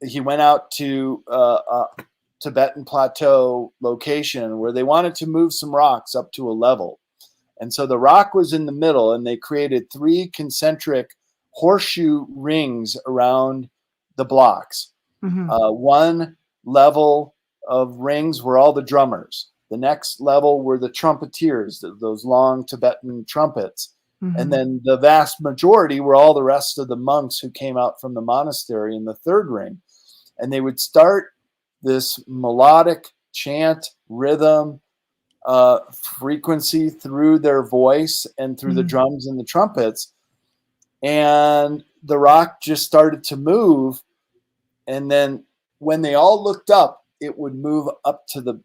he went out to a Tibetan plateau location where they wanted to move some rocks up to a level. And so the rock was in the middle, and they created 3 concentric horseshoe rings around the blocks. One level of rings were all the drummers. The next level were the trumpeters, those long Tibetan trumpets. And then the vast majority were all the rest of the monks who came out from the monastery in the 3rd ring. And they would start this melodic chant, rhythm, frequency through their voice and through the drums and the trumpets. And the rock just started to move. And then when they all looked up, it would move up to the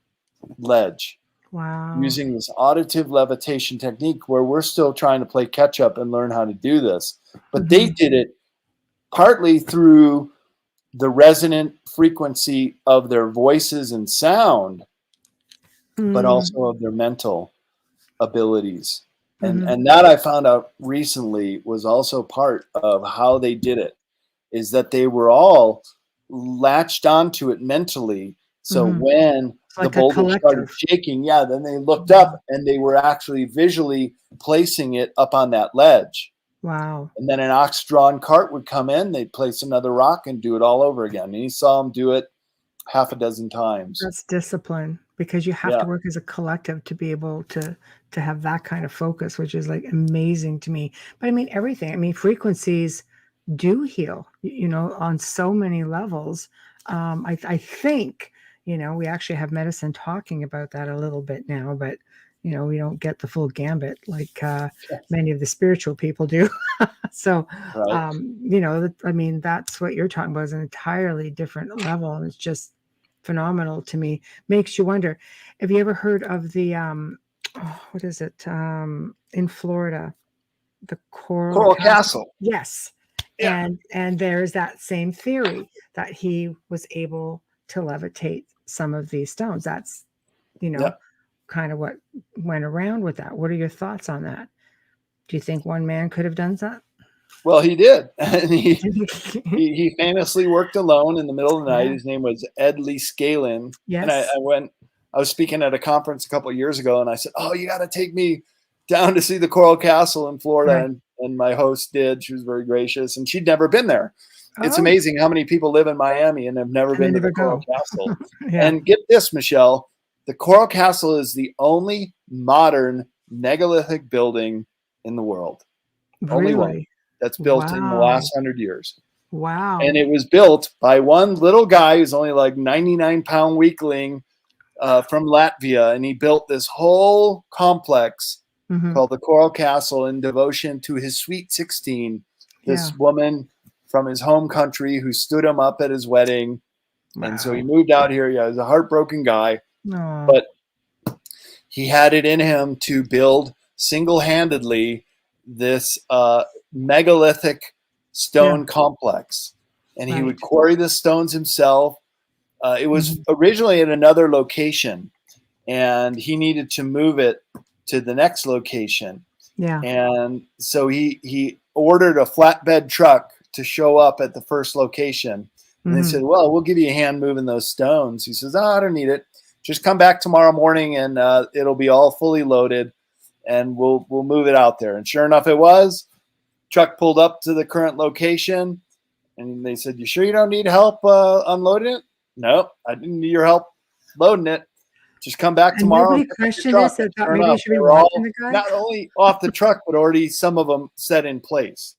ledge. Wow. Using this auditive levitation technique, where we're still trying to play catch up and learn how to do this. But they did it partly through the resonant frequency of their voices and sound, but also of their mental abilities. And that I found out recently was also part of how they did it, is that they were all latched onto it mentally. So when the boulder started shaking, then they looked up and they were actually visually placing it up on that ledge. Wow. And then an ox-drawn cart would come in, they'd place another rock and do it all over again. And he saw them do it half a dozen times. That's discipline, because you have to work as a collective to be able to have that kind of focus, which is like amazing to me. But I mean, everything. I mean, frequencies do heal, on so many levels. I think, we actually have medicine talking about that a little bit now, but, we don't get the full gambit like many of the spiritual people do. So, I mean, that's what you're talking about, is an entirely different level. And it's just phenomenal to me. Makes you wonder, have you ever heard of the, what is it, in Florida, the Coral Castle? Yes. Yeah. And there's that same theory that he was able to levitate some of these stones. That's, kind of what went around with that. What are your thoughts on that? Do you think one man could have done that? Well, he did. And he famously worked alone in the middle of the night. His name was Ed Lee Scalin. Yes. And I was speaking at a conference a couple of years ago, and I said, oh, you got to take me down to see the Coral Castle in Florida. Right. And my host did. She was very gracious, and she'd never been there. It's amazing how many people live in Miami and have never been to the Coral Castle. And get this, Michelle, the Coral Castle is the only modern megalithic building in the world. Really? Only one that's built in the last 100 years. Wow. And it was built by one little guy who's only like 99-pound weakling from Latvia. And he built this whole complex called the Coral Castle in devotion to his Sweet 16, this woman from his home country who stood him up at his wedding. Wow. And so he moved out here. Yeah, he was a heartbroken guy. Aw. But he had it in him to build single-handedly this megalithic stone complex. And he would quarry the stones himself. It was originally at another location, and he needed to move it to the next location. Yeah. And so he ordered a flatbed truck to show up at the first location. And they said, well, we'll give you a hand moving those stones. He says, I don't need it. Just come back tomorrow morning and it'll be all fully loaded and we'll move it out there. And sure enough, it was. Truck pulled up to the current location and they said, you sure you don't need help unloading it? No, I didn't need your help loading it. Just come back tomorrow. Nobody questioned this. I thought maybe you should be watching the guy. Not only off the truck, but already some of them set in place.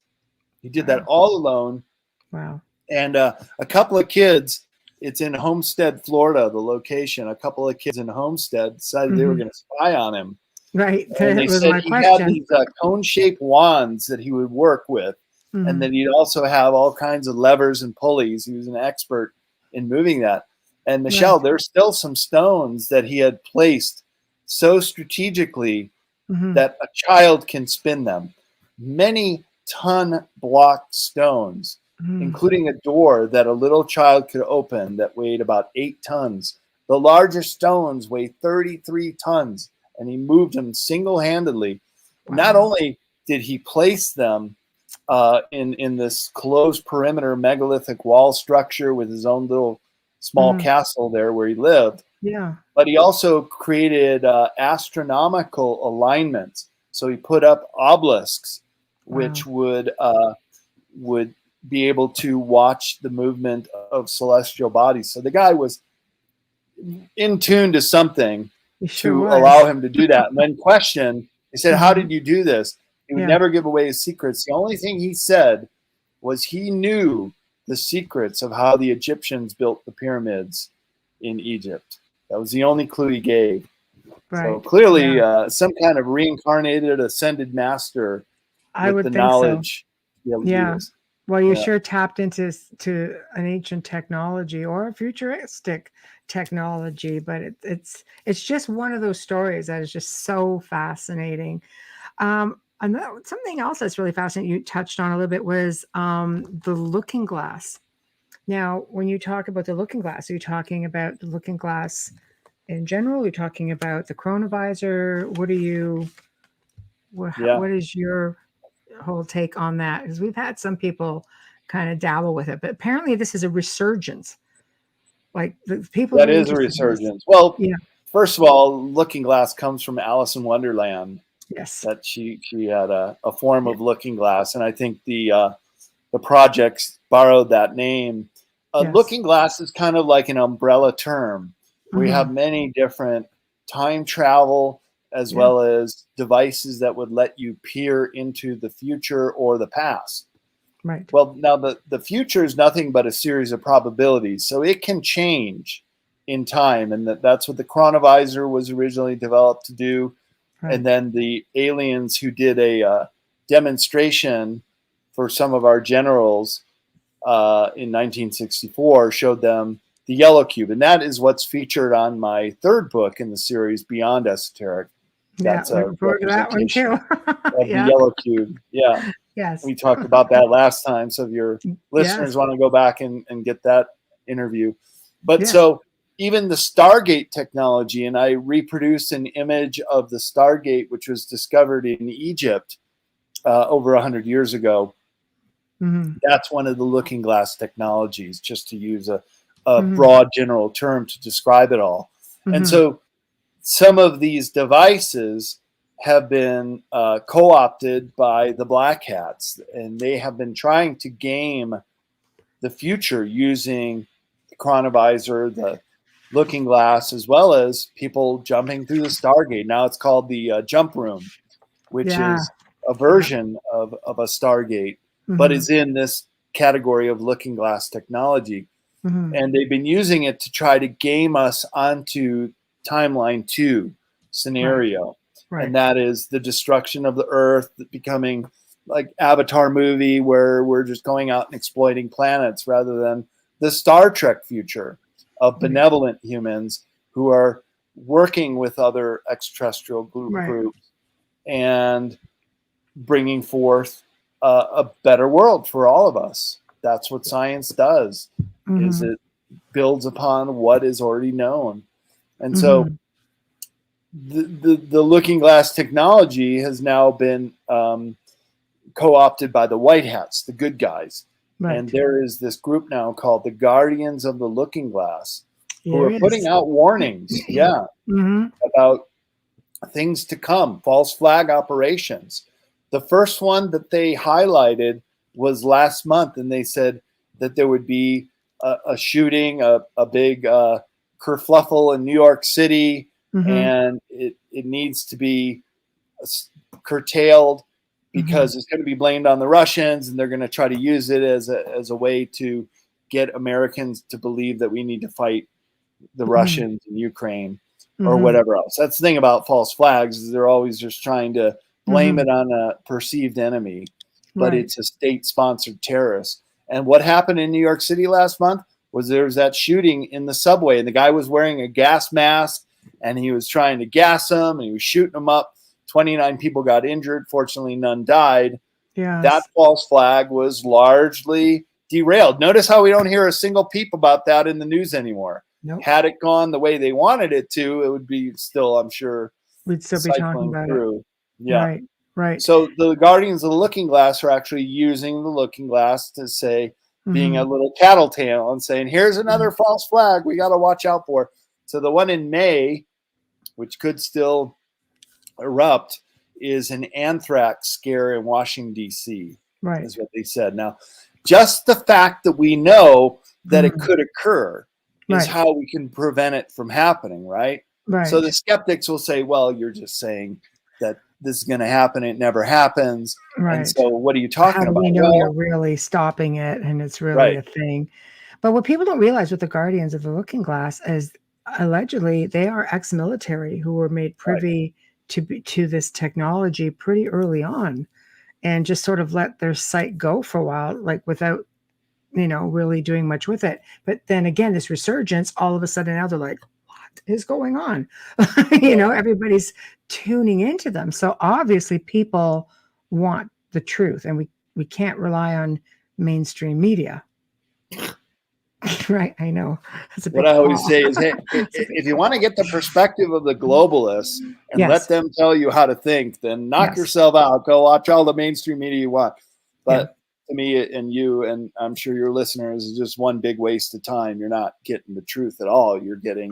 He did that all alone. Wow. And a couple of kids, it's in Homestead, Florida, the location. A couple of kids in Homestead decided they were going to spy on him. Right. And they was said my he question. had these cone-shaped wands that he would work with. And then he'd also have all kinds of levers and pulleys. He was an expert in moving that. And Michelle, there's still some stones that he had placed so strategically that a child can spin them. Many ton block stones, including a door that a little child could open that weighed about 8 tons. The larger stones weigh 33 tons, and he moved them single-handedly. Wow. Not only did he place them in this closed perimeter megalithic wall structure with his own little small castle there where he lived, but he also created astronomical alignments. So he put up obelisks, which would be able to watch the movement of celestial bodies. So the guy was in tune to something allow him to do that. And when questioned, he said, how did you do this? He would never give away his secrets. The only thing he said was he knew the secrets of how the Egyptians built the pyramids in Egypt. That was the only clue he gave. Right. So clearly some kind of reincarnated, ascended master I would the think knowledge. So. Yeah. Well, you sure tapped into an ancient technology or a futuristic technology, but it's just one of those stories that is just so fascinating. Something else that's really fascinating you touched on a little bit was the looking glass. Now, when you talk about the looking glass, are you talking about the looking glass in general? Are you talking about the chronovisor? What is your whole take on that? Because we've had some people kind of dabble with it, but apparently this is a resurgence. Like the people that is a resurgence. Well, first of all, looking glass comes from Alice in Wonderland. Yes, that she had a form of looking glass, and I think the projects borrowed that name. Looking glass is kind of like an umbrella term. We have many different time travel as well as devices that would let you peer into the future or the past. Right. Well, now the future is nothing but a series of probabilities, so it can change in time, and that's what the chronovisor was originally developed to do. Right. And then the aliens who did a demonstration for some of our generals in 1964 showed them the yellow cube, and that is what's featured on my third book in the series, Beyond Esoteric. That's a representation of the yellow cube. Yeah. Yes. We talked about that last time. So if your listeners want to go back and get that interview. But so even the Stargate technology, and I reproduced an image of the Stargate, which was discovered in Egypt over 100 years ago. That's one of the looking glass technologies, just to use a broad general term to describe it all. And so some of these devices have been co-opted by the black hats, and they have been trying to game the future using the chronovisor, the looking glass, as well as people jumping through the Stargate. Now it's called the jump room, which is a version of a Stargate, but is in this category of looking glass technology. And they've been using it to try to game us onto timeline 2 scenario. Right. And that is the destruction of the earth becoming, like Avatar movie where we're just going out and exploiting planets, rather than the Star Trek future of benevolent humans who are working with other extraterrestrial groups and bringing forth a better world for all of us. That's what science does, is it builds upon what is already known. And so the looking glass technology has now been co-opted by the white hats, the good guys. And there is this group now called the Guardians of the Looking Glass, who are putting out warnings, about things to come, false flag operations. The first one that they highlighted was last month, and they said that there would be a shooting, a big kerfluffle in New York City, and it needs to be curtailed because it's going to be blamed on the Russians, and they're going to try to use it as a way to get Americans to believe that we need to fight the Russians in Ukraine or whatever else. That's the thing about false flags, is they're always just trying to blame it on a perceived enemy, but it's a state-sponsored terrorist. And what happened in New York City last month was there was that shooting in the subway, and the guy was wearing a gas mask, and he was trying to gas them, and he was shooting them up. 29 people got injured. Fortunately, none died. That false flag was largely derailed. Notice how we don't hear a single peep about that in the news anymore. Had it gone the way they wanted it to, it would be still, I'm sure, we'd still be talking about it. Right. So the Guardians of the Looking Glass are actually using the Looking Glass to say, being a little tattletale and saying, here's another false flag we got to watch out for. So the one in May, which could still erupt, is an anthrax scare in Washington, D.C., is what they said. Now, just the fact that we know that it could occur is how we can prevent it from happening, right? So the skeptics will say, well, you're just saying that this is going to happen. It never happens. And so what are you talking about? We know you're really stopping it, and it's really a thing. But what people don't realize with the Guardians of the Looking Glass is allegedly they are ex-military who were made privy to this technology pretty early on, and just sort of let their site go for a while, like without, really doing much with it. But then again, this resurgence, all of a sudden now they're like, what is going on? Everybody's tuning into them. So obviously people want the truth, and we can't rely on mainstream media. Right, I know. What I always say is, hey, if you want to get the perspective of the globalists and let them tell you how to think, then knock yourself out. Go watch all the mainstream media you want. But to me and you, and I'm sure your listeners, is just one big waste of time. You're not getting the truth at all. You're getting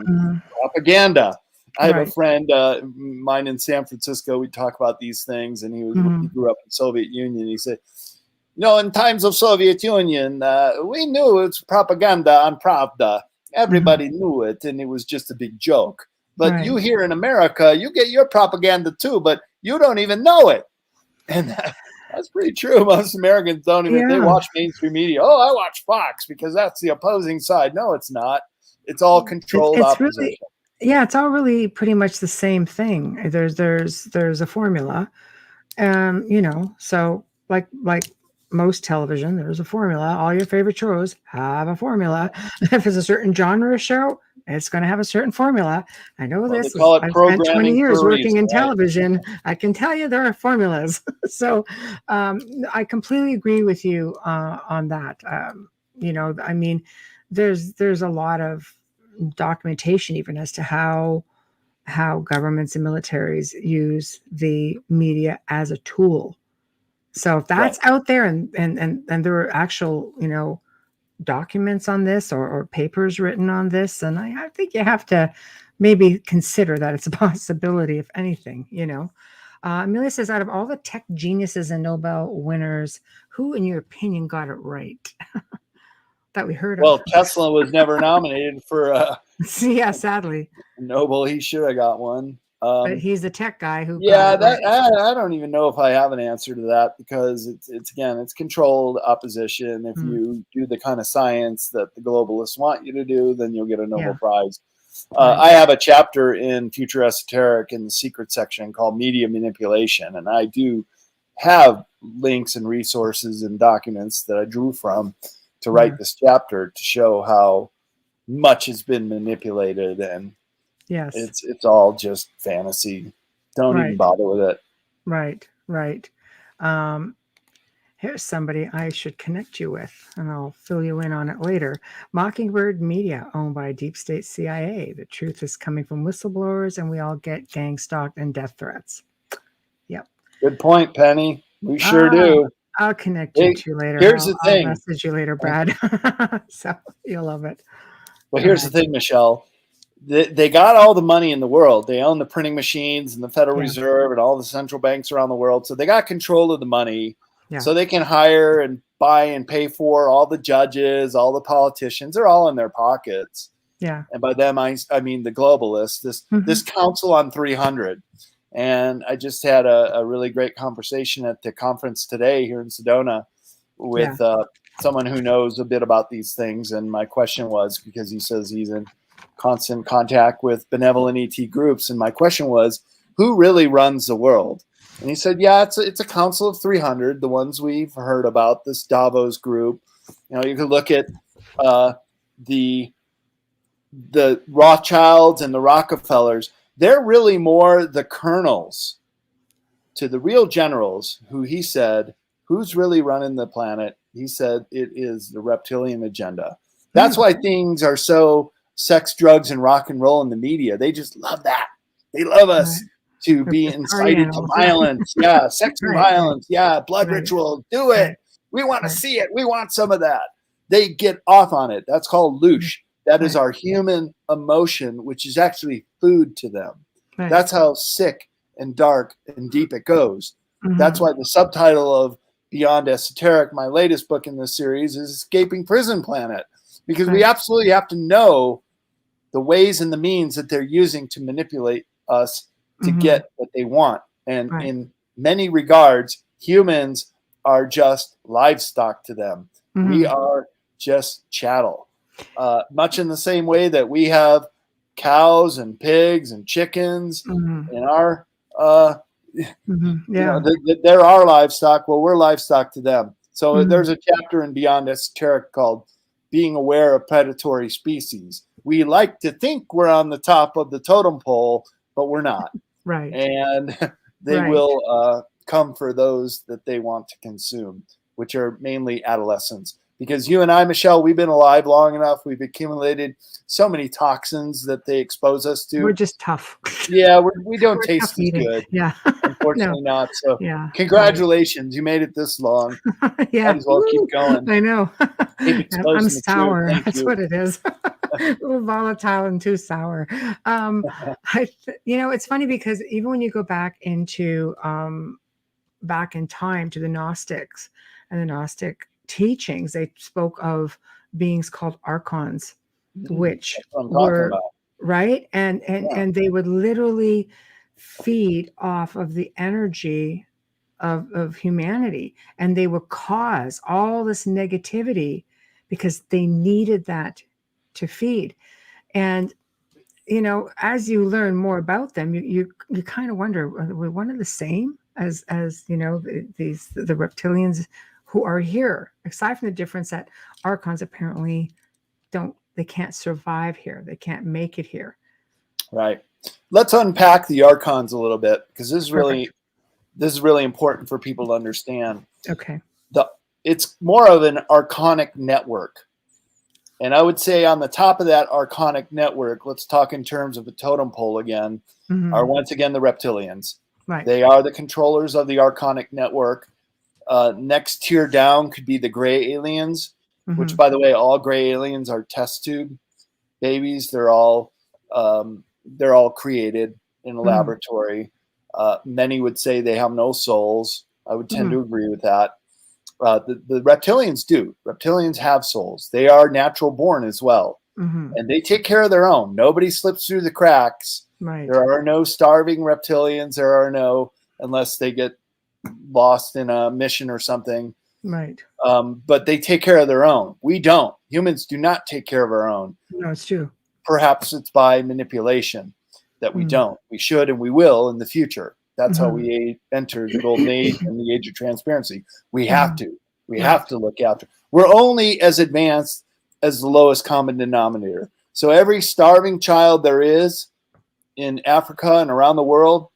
propaganda. I have a friend, mine in San Francisco. We talk about these things, and he grew up in the Soviet Union. He said, in times of Soviet Union, we knew it's propaganda on Pravda. Everybody knew it, and it was just a big joke. But you here in America, you get your propaganda too, but you don't even know it. And that's pretty true. Most Americans don't even, they watch mainstream media. Oh, I watch Fox because that's the opposing side. No, it's not. It's all controlled opposition. Really, it's all really pretty much the same thing. There's a formula, so like most television, there's a formula. All your favorite shows have a formula. If it's a certain genre show, it's going to have a certain formula. I know this. I've spent 20 years working in television. I can tell you there are formulas. So I completely agree with you on that. I mean, there's a lot of documentation even as to how governments and militaries use the media as a tool. So if that's out there and there are actual, documents on this or papers written on this, and I think you have to maybe consider that it's a possibility, if anything, Amelia says, out of all the tech geniuses and Nobel winners, who, in your opinion, got it right? That we heard of. Well, Tesla was never nominated for sadly. Nobel. He should have got one. But he's the tech guy who. I don't even know if I have an answer to that, because it's controlled opposition. If you do the kind of science that the globalists want you to do, then you'll get a Nobel Prize. I have a chapter in Future Esoteric in the secret section called Media Manipulation, and I do have links and resources and documents that I drew from to write this chapter to show how much has been manipulated, and Yes. it's all just fantasy. Don't even bother with it. Right. Here's somebody I should connect you with, and I'll fill you in on it later. Mockingbird Media, owned by Deep State CIA. The truth is coming from whistleblowers, and we all get gang stalked and death threats. Yep. Good point, Penny. We sure do. I'll connect you to later. Here's the thing. I'll message you later, Brad. So you'll love it. Well, here's the thing, Michelle. They got all the money in the world. They own the printing machines and the Federal Reserve and all the central banks around the world. So they got control of the money. Yeah. So they can hire and buy and pay for all the judges, all the politicians. They're all in their pockets. Yeah. And by them, I mean the globalists, this council on 300. And I just had a really great conversation at the conference today here in Sedona with someone who knows a bit about these things. And my question was, because he says he's in constant contact with benevolent ET groups. And my question was, who really runs the world? And he said, yeah, it's a council of 300, the ones we've heard about, this Davos group. You know, you could look at the Rothschilds and the Rockefellers. They're really more the colonels to the real generals who he said, who's really running the planet? He said it is the reptilian agenda. That's why things are so sex, drugs, and rock and roll in the media. They just love that. They love us. To be incited to violence. Yeah, sex and violence. Yeah, blood ritual. Do it. We want to see it. We want some of that. They get off on it. That's called louche. That is our human emotion, which is actually food to them. That's how sick and dark and deep it goes. That's why the subtitle of Beyond Esoteric, my latest book in this series, is Escaping Prison Planet. Because we absolutely have to know the ways and the means that they're using to manipulate us to get what they want. And in many regards, humans are just livestock to them. We are just chattel. Much in the same way that we have cows and pigs and chickens in our, you know, they're our livestock. Well, we're livestock to them. So there's a chapter in Beyond Esoteric called Being Aware of Predatory Species. We like to think we're on the top of the totem pole, but we're not. Right. And they will come for those that they want to consume, which are mainly adolescents. Because you and I, Michelle, we've been alive long enough. We've accumulated so many toxins that they expose us to. We're just tough. Yeah, we don't taste as good. Yeah. Unfortunately not. So congratulations. You made it this long. Might as well keep going. I know. I'm sour. That's you. what it is. A little volatile and too sour. It's funny because even when you go back into back in time to the Gnostics and the Gnostic teachings, they spoke of beings called archons, which were right, and they would literally feed off of the energy of humanity, and they would cause all this negativity because they needed that to feed. And as you learn more about them, you kind of wonder, are we one of the same as the reptilians who are here, aside from the difference that archons apparently they can't survive here, they can't make it here. Right. Let's unpack the archons a little bit, because this is really important for people to understand. Okay. It's more of an archonic network. And I would say on the top of that archonic network, let's talk in terms of a totem pole again, are once again the reptilians. Right. They are the controllers of the archonic network. Next tier down could be the gray aliens, which, by the way, all gray aliens are test tube babies. They're all created in a laboratory. Many would say they have no souls. I would tend to agree with that. The reptilians do. Reptilians have souls. They are natural born as well. And they take care of their own. Nobody slips through the cracks. Right. There are no starving reptilians. There are no, unless they get lost in a mission or something. Right. But they take care of their own. We don't. Humans do not take care of our own. No, it's true. Perhaps it's by manipulation that we don't. We should and we will in the future. That's how we enter the golden age and the age of transparency. We have to. We have to look after. We're only as advanced as the lowest common denominator. So every starving child there is in Africa and around the world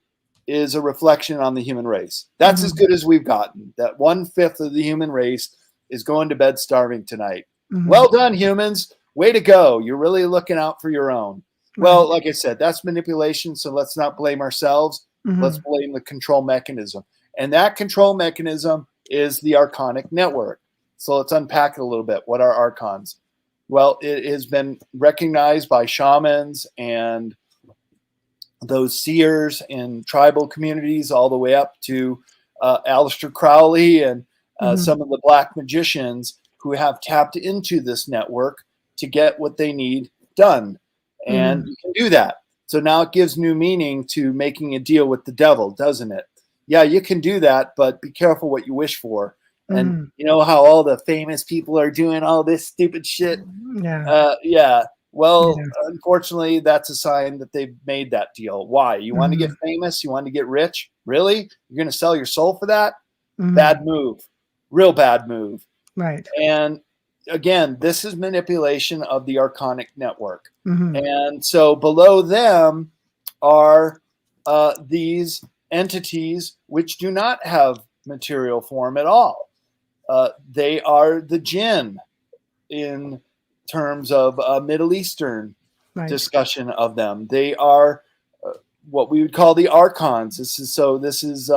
is a reflection on the human race. That's as good as we've gotten. That 1/5 of the human race is going to bed starving tonight. Well done, humans. Way to go. You're really looking out for your own. Well, like I said, that's manipulation. So let's not blame ourselves. Let's blame the control mechanism. And that control mechanism is the archonic network. So let's unpack it a little bit. What are archons? Well, it has been recognized by shamans and those seers in tribal communities all the way up to Aleister Crowley and some of the black magicians who have tapped into this network to get what they need done. And you can do that. So now it gives new meaning to making a deal with the devil, doesn't it? Yeah, you can do that, but be careful what you wish for. And you know how all the famous people are doing all this stupid shit? Well, unfortunately, that's a sign that they've made that deal. Why? You want to get famous? You want to get rich? Really? You're going to sell your soul for that? Bad move. Real bad move. Right. And again, this is manipulation of the archonic network. And so below them are these entities which do not have material form at all. They are the jinn in terms of Middle Eastern discussion of them. They are what we would call the archons. This is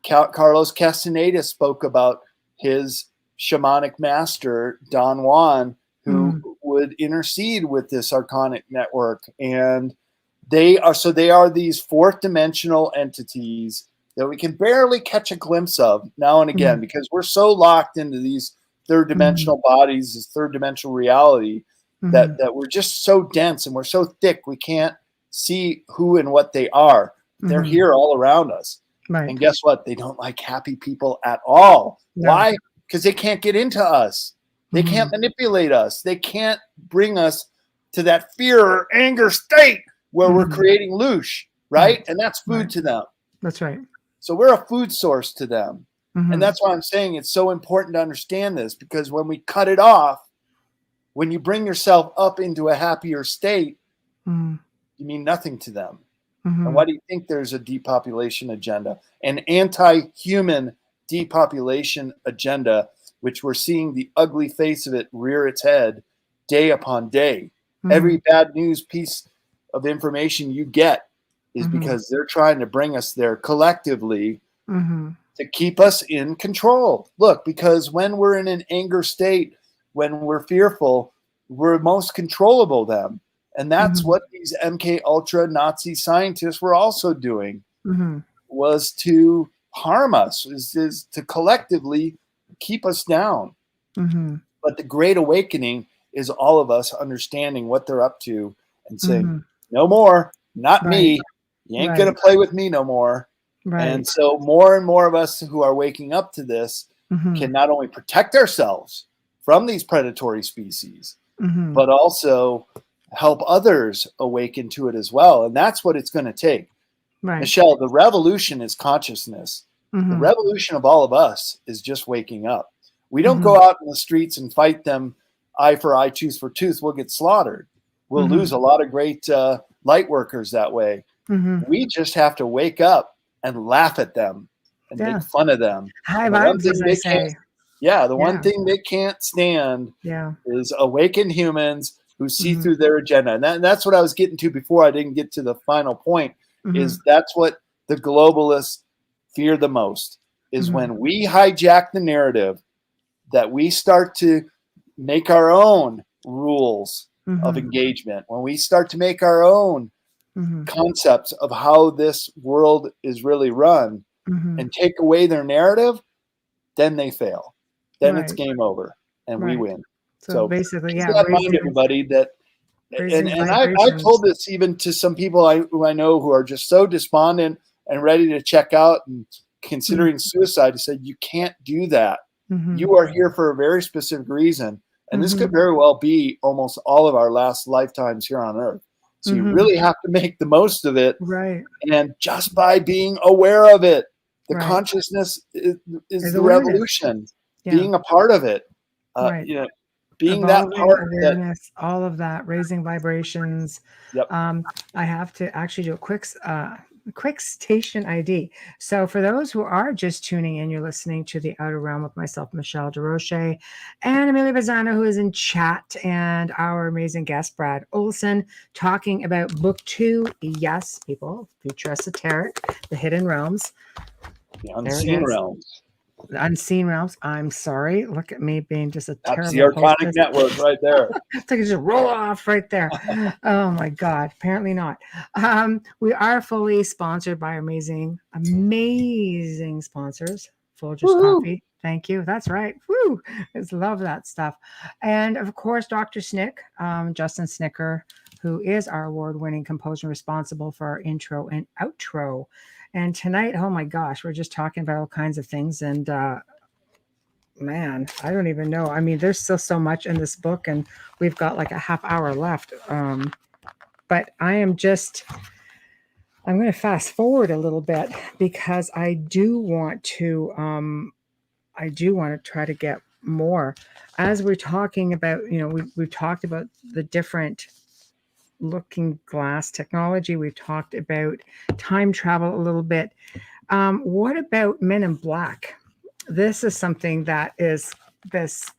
Carlos Castaneda spoke about his shamanic master, Don Juan, who would intercede with this archonic network. And they are these fourth dimensional entities that we can barely catch a glimpse of now and again, because we're so locked into these third dimensional bodies, this third dimensional reality, that we're just so dense and we're so thick, we can't see who and what they are. They're here all around us. Right. And guess what? They don't like happy people at all. No. Why? Because they can't get into us. They can't manipulate us. They can't bring us to that fear or anger state where we're creating loosh, right? And that's food to them. That's right. So we're a food source to them. And that's why I'm saying it's so important to understand this, because when we cut it off, when you bring yourself up into a happier state, you mean nothing to them. And why do you think there's a depopulation agenda, an anti-human depopulation agenda, which we're seeing the ugly face of it rear its head day upon day? Every bad news piece of information you get is because they're trying to bring us there collectively to keep us in control. Look, because when we're in an anger state, when we're fearful, we're most controllable them. And that's what these MK Ultra Nazi scientists were also doing, was to harm us, is to collectively keep us down. But the Great Awakening is all of us understanding what they're up to and saying, no more, not me. You ain't going to play with me no more. And so more and more of us who are waking up to this can not only protect ourselves from these predatory species, but also help others awaken to it as well. And that's what it's going to take. Michelle, the revolution is consciousness. The revolution of all of us is just waking up. We don't go out in the streets and fight them eye for eye, tooth for tooth. We'll get slaughtered. We'll lose a lot of great light workers that way. We just have to wake up and laugh at them and make fun of them. High vibes, as I say. The one thing they can't stand is awakened humans who see through their agenda. And that's what I was getting to before I didn't get to the final point, is that's what the globalists fear the most, is when we hijack the narrative, that we start to make our own rules of engagement, when we start to make our own concepts of how this world is really run and take away their narrative, then they fail. Then it's game over and we win. So basically, remind everybody that, and I told this even to some people who I know who are just so despondent and ready to check out and considering suicide. I said, you can't do that. You are here for a very specific reason. And this could very well be almost all of our last lifetimes here on Earth. So you really have to make the most of it. Right. And just by being aware of it, the Right. consciousness is the awareness. revolution. Yeah. Being a part of it. Right. You know, being Evolving that part awareness, all of that, raising vibrations. Yep. I have to actually do a quick station ID. So for those who are just tuning in, you're listening to The Outer Realm with myself, Michelle DeRoche, and Amelia Bazzano, who is in chat, and our amazing guest, Brad Olsen, talking about book 2. Yes, people, Future Esoteric, The Hidden Realms. The unseen realms. The unseen realms. I'm sorry. Look at me being just a That's terrible the Arconic hostess. Network right there. It's like it just roll off right there. Oh my God. Apparently not. We are fully sponsored by amazing sponsors. Folgers Coffee. Thank you. That's right. Woo! I just love that stuff. And of course, Dr. Snick, Justin Snicker, who is our award-winning composer responsible for our intro and outro. And tonight, oh my gosh, we're just talking about all kinds of things. And man, I don't even know. I mean, there's still so much in this book, and we've got like a half hour left. But I'm going to fast forward a little bit because I do want to try to get more. As we're talking about, we've talked about the different looking glass technology. We've talked about time travel a little bit. What about Men in Black? This is something that is this,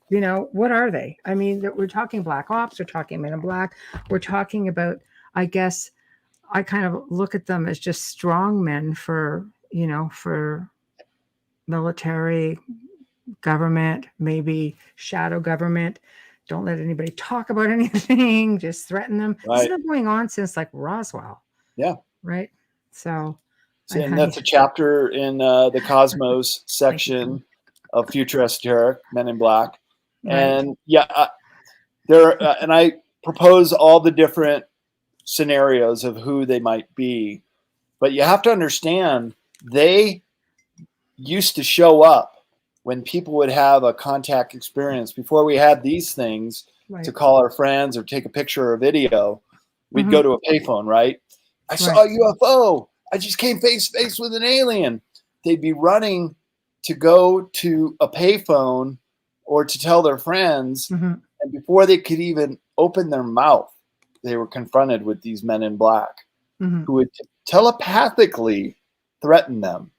what are they? I mean, we're talking Black Ops, we're talking Men in Black, we're talking about, I guess, I kind of look at them as just strong men for military, government, maybe shadow government. Don't let anybody talk about anything. Just threaten them. Right. This has been going on since like Roswell. Yeah. Right. So. And that's a chapter in the Cosmos section of Future Esoteric, Men in Black. Right. And and I propose all the different scenarios of who they might be. But you have to understand, they used to show up when people would have a contact experience. Before we had these things to call our friends or take a picture or a video, we'd go to a payphone, right? I saw a UFO. I just came face to face with an alien. They'd be running to go to a payphone or to tell their friends. And before they could even open their mouth, they were confronted with these Men in Black who would telepathically threaten them.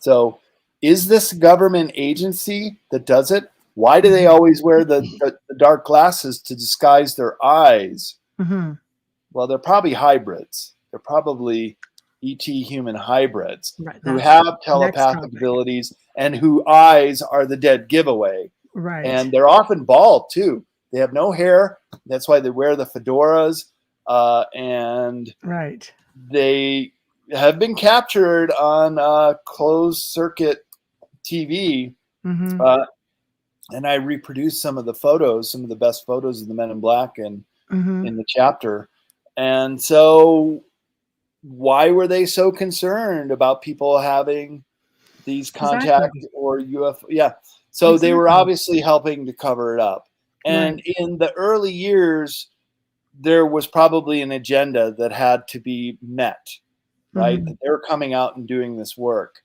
So is this a government agency that does it? Why do they always wear the dark glasses to disguise their eyes? Well, they're probably hybrids. They're probably ET human hybrids who have telepathic abilities and whose eyes are the dead giveaway. Right. And they're often bald too. They have no hair. That's why they wear the fedoras. And they have been captured on closed circuit TV. And I reproduced some of the photos, some of the best photos of the Men in Black in the chapter. And so why were they so concerned about people having these contacts or UFO? Yeah. So they were obviously helping to cover it up. And in the early years, there was probably an agenda that had to be met, right? That they were coming out and doing this work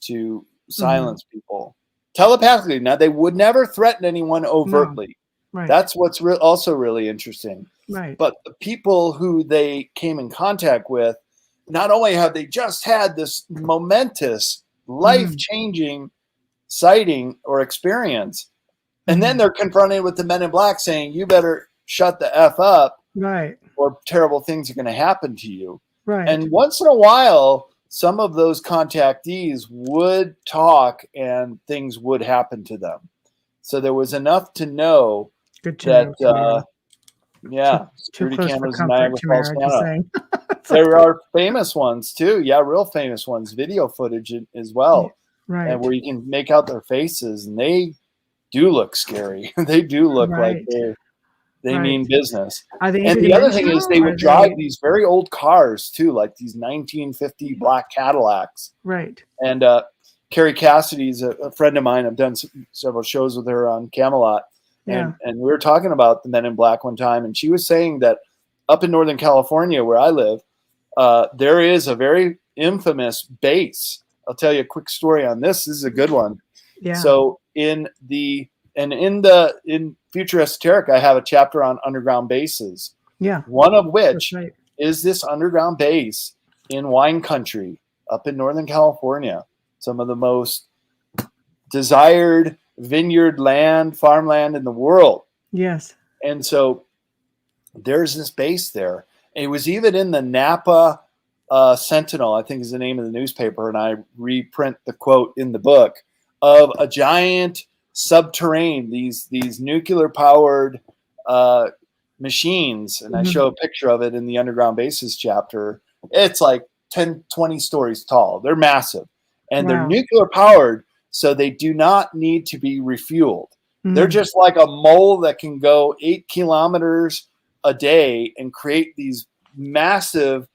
to silence people telepathically. Now, they would never threaten anyone overtly. That's what's also really interesting. But the people who they came in contact with, not only have they just had this momentous, life-changing sighting or experience, and then they're confronted with the Men in Black saying, you better shut the F up, or terrible things are going to happen to you. And once in a while, some of those contactees would talk and things would happen to them. So there was enough to know that, security cameras in Niagara Falls, Canada. There are famous ones too. Yeah, real famous ones. Video footage as well. And where you can make out their faces, and they do look scary. They do look like they mean business. And the other thing is they would drive these very old cars too, like these 1950 black Cadillacs. And Carrie Cassidy's a friend of mine. I've done several shows with her on Camelot. And we were talking about the Men in Black one time, and she was saying that up in Northern California where I live, there is a very infamous base. I'll tell you a quick story on this. This is a good one. Yeah. So in Future Esoteric, I have a chapter on underground bases. Yeah. One of which right. is this underground base in wine country up in Northern California. Some of the most desired vineyard land, farmland in the world. Yes. And so there's this base there. It was even in the Napa Sentinel, I think is the name of the newspaper, and I reprint the quote in the book of a giant subterranean, these nuclear powered machines, and I show a picture of it in the underground bases chapter. It's like 10, 20 stories tall. They're massive, and they're nuclear powered, so they do not need to be refueled. They're just like a mole that can go 8 kilometers a day and create these massive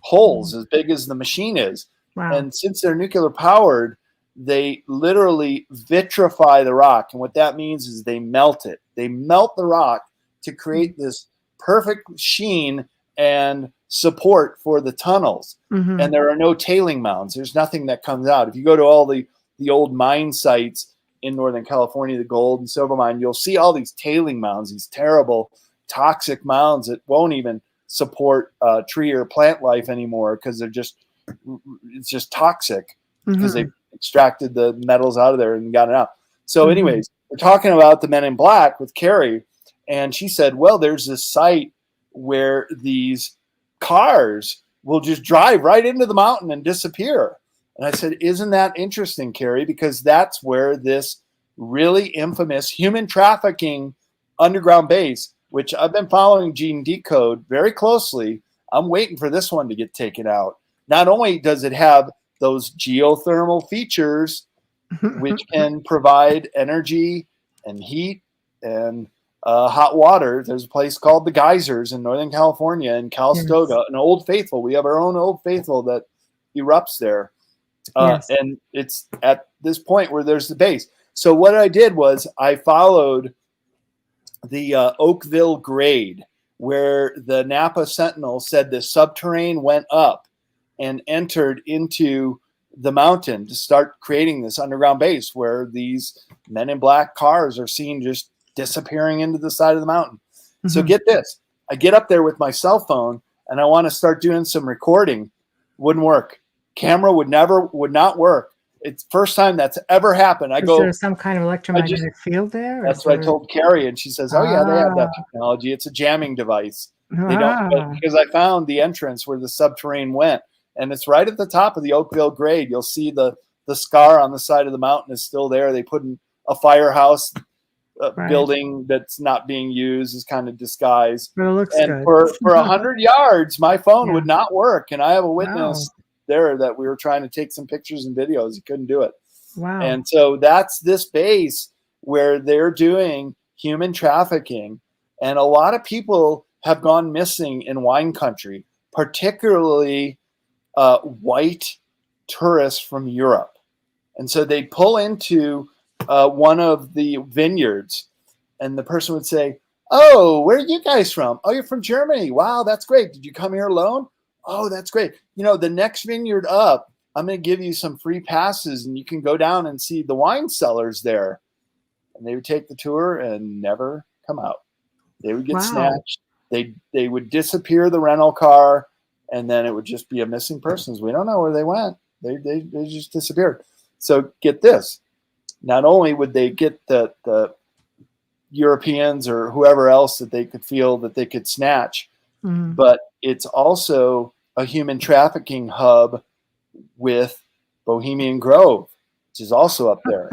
holes as big as the machine is. Wow. And since they're nuclear powered, they literally vitrify the rock. And what that means is they melt it. They melt the rock to create this perfect sheen and support for the tunnels. And there are no tailing mounds. There's nothing that comes out. If you go to all the old mine sites in Northern California, the gold and silver mine, you'll see all these tailing mounds, these terrible toxic mounds that won't even support tree or plant life anymore because it's just toxic because they've extracted the metals out of there and got it out. So anyways, we're talking about the Men in Black with Carrie, and she said, well, there's this site where these cars will just drive right into the mountain and disappear. And I said, isn't that interesting, Carrie? Because that's where this really infamous human trafficking underground base, which I've been following Gene Decode very closely. I'm waiting for this one to get taken out. Not only does it have those geothermal features, which can provide energy and heat and hot water. There's a place called the Geysers in Northern California in Calistoga, an Old Faithful. We have our own Old Faithful that erupts there. And it's at this point where there's the base. So what I did was I followed the Oakville grade where the Napa Sentinel said the subterranean went up and entered into the mountain to start creating this underground base where these Men in Black cars are seen just disappearing into the side of the mountain. So get this, I get up there with my cell phone and I want to start doing some recording. Wouldn't work. Camera would not work. It's first time that's ever happened. Is there some kind of electromagnetic field there? That's what I told Carrie, and she says, "Oh yeah, they have that technology. It's a jamming device. They don't because I found the entrance where the subterranean went, and it's right at the top of the Oakville grade. You'll see the scar on the side of the mountain is still there. They put in a firehouse building that's not being used is kind of disguised. But it looks and good. for 100 yards, my phone would not work, and I have a witness." There that we were trying to take some pictures and videos. You couldn't do it. Wow. And so that's this base where they're doing human trafficking. And a lot of people have gone missing in wine country, particularly white tourists from Europe. And so they pull into one of the vineyards and the person would say, "Oh, where are you guys from? Oh, you're from Germany. Wow, that's great. Did you come here alone? Oh, that's great. You know, the next vineyard up, I'm going to give you some free passes and you can go down and see the wine cellars there." And they would take the tour and never come out. They would get snatched. They would disappear the rental car and then it would just be a missing persons. We don't know where they went. They just disappeared. So get this. Not only would they get the Europeans or whoever else that they could feel that they could snatch, but it's also a human trafficking hub with Bohemian Grove, which is also up there,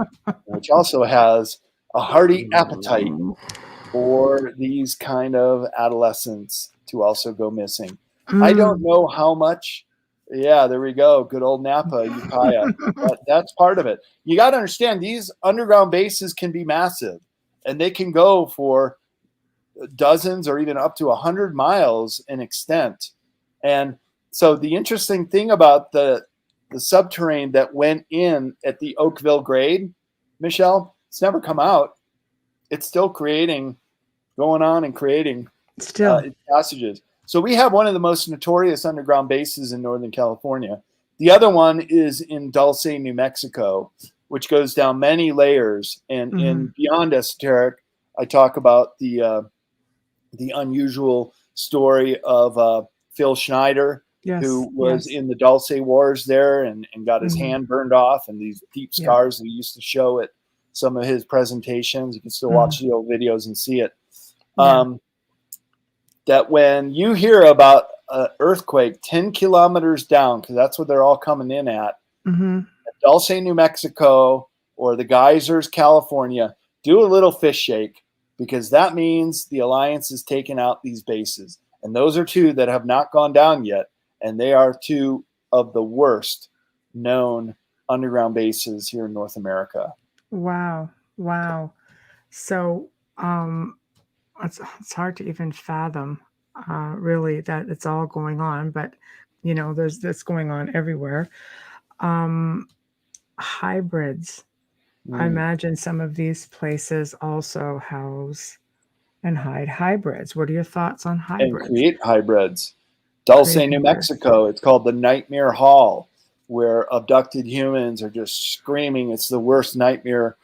which also has a hearty appetite for these kind of adolescents to also go missing. I don't know how much. Yeah, there we go. Good old Napa, Ukiah. That's part of it. You got to understand these underground bases can be massive and they can go for dozens or even up to 100 miles in extent. And so the interesting thing about the subterranean that went in at the Oakville grade, Michelle, it's never come out. It's still creating, going on and creating passages. So we have one of the most notorious underground bases in Northern California. The other one is in Dulce, New Mexico, which goes down many layers. And in Beyond Esoteric, I talk about the unusual story of Phil Schneider, who was in the Dulce Wars there and got his hand burned off, and these deep scars that he used to show at some of his presentations. You can still watch the old videos and see it. That when you hear about an earthquake 10 kilometers down, because that's what they're all coming in at Dulce, New Mexico, or the Geysers, California, do a little fish shake, because that means the Alliance has taken out these bases. And those are two that have not gone down yet. And they are two of the worst known underground bases here in North America. Wow. Wow. So it's hard to even fathom really that it's all going on, but you know, there's this going on everywhere. Hybrids. I imagine some of these places also house and hide hybrids. What are your thoughts on hybrids? And create hybrids. Dulce, New Mexico, it's called the Nightmare Hall, where abducted humans are just screaming. It's the worst nightmare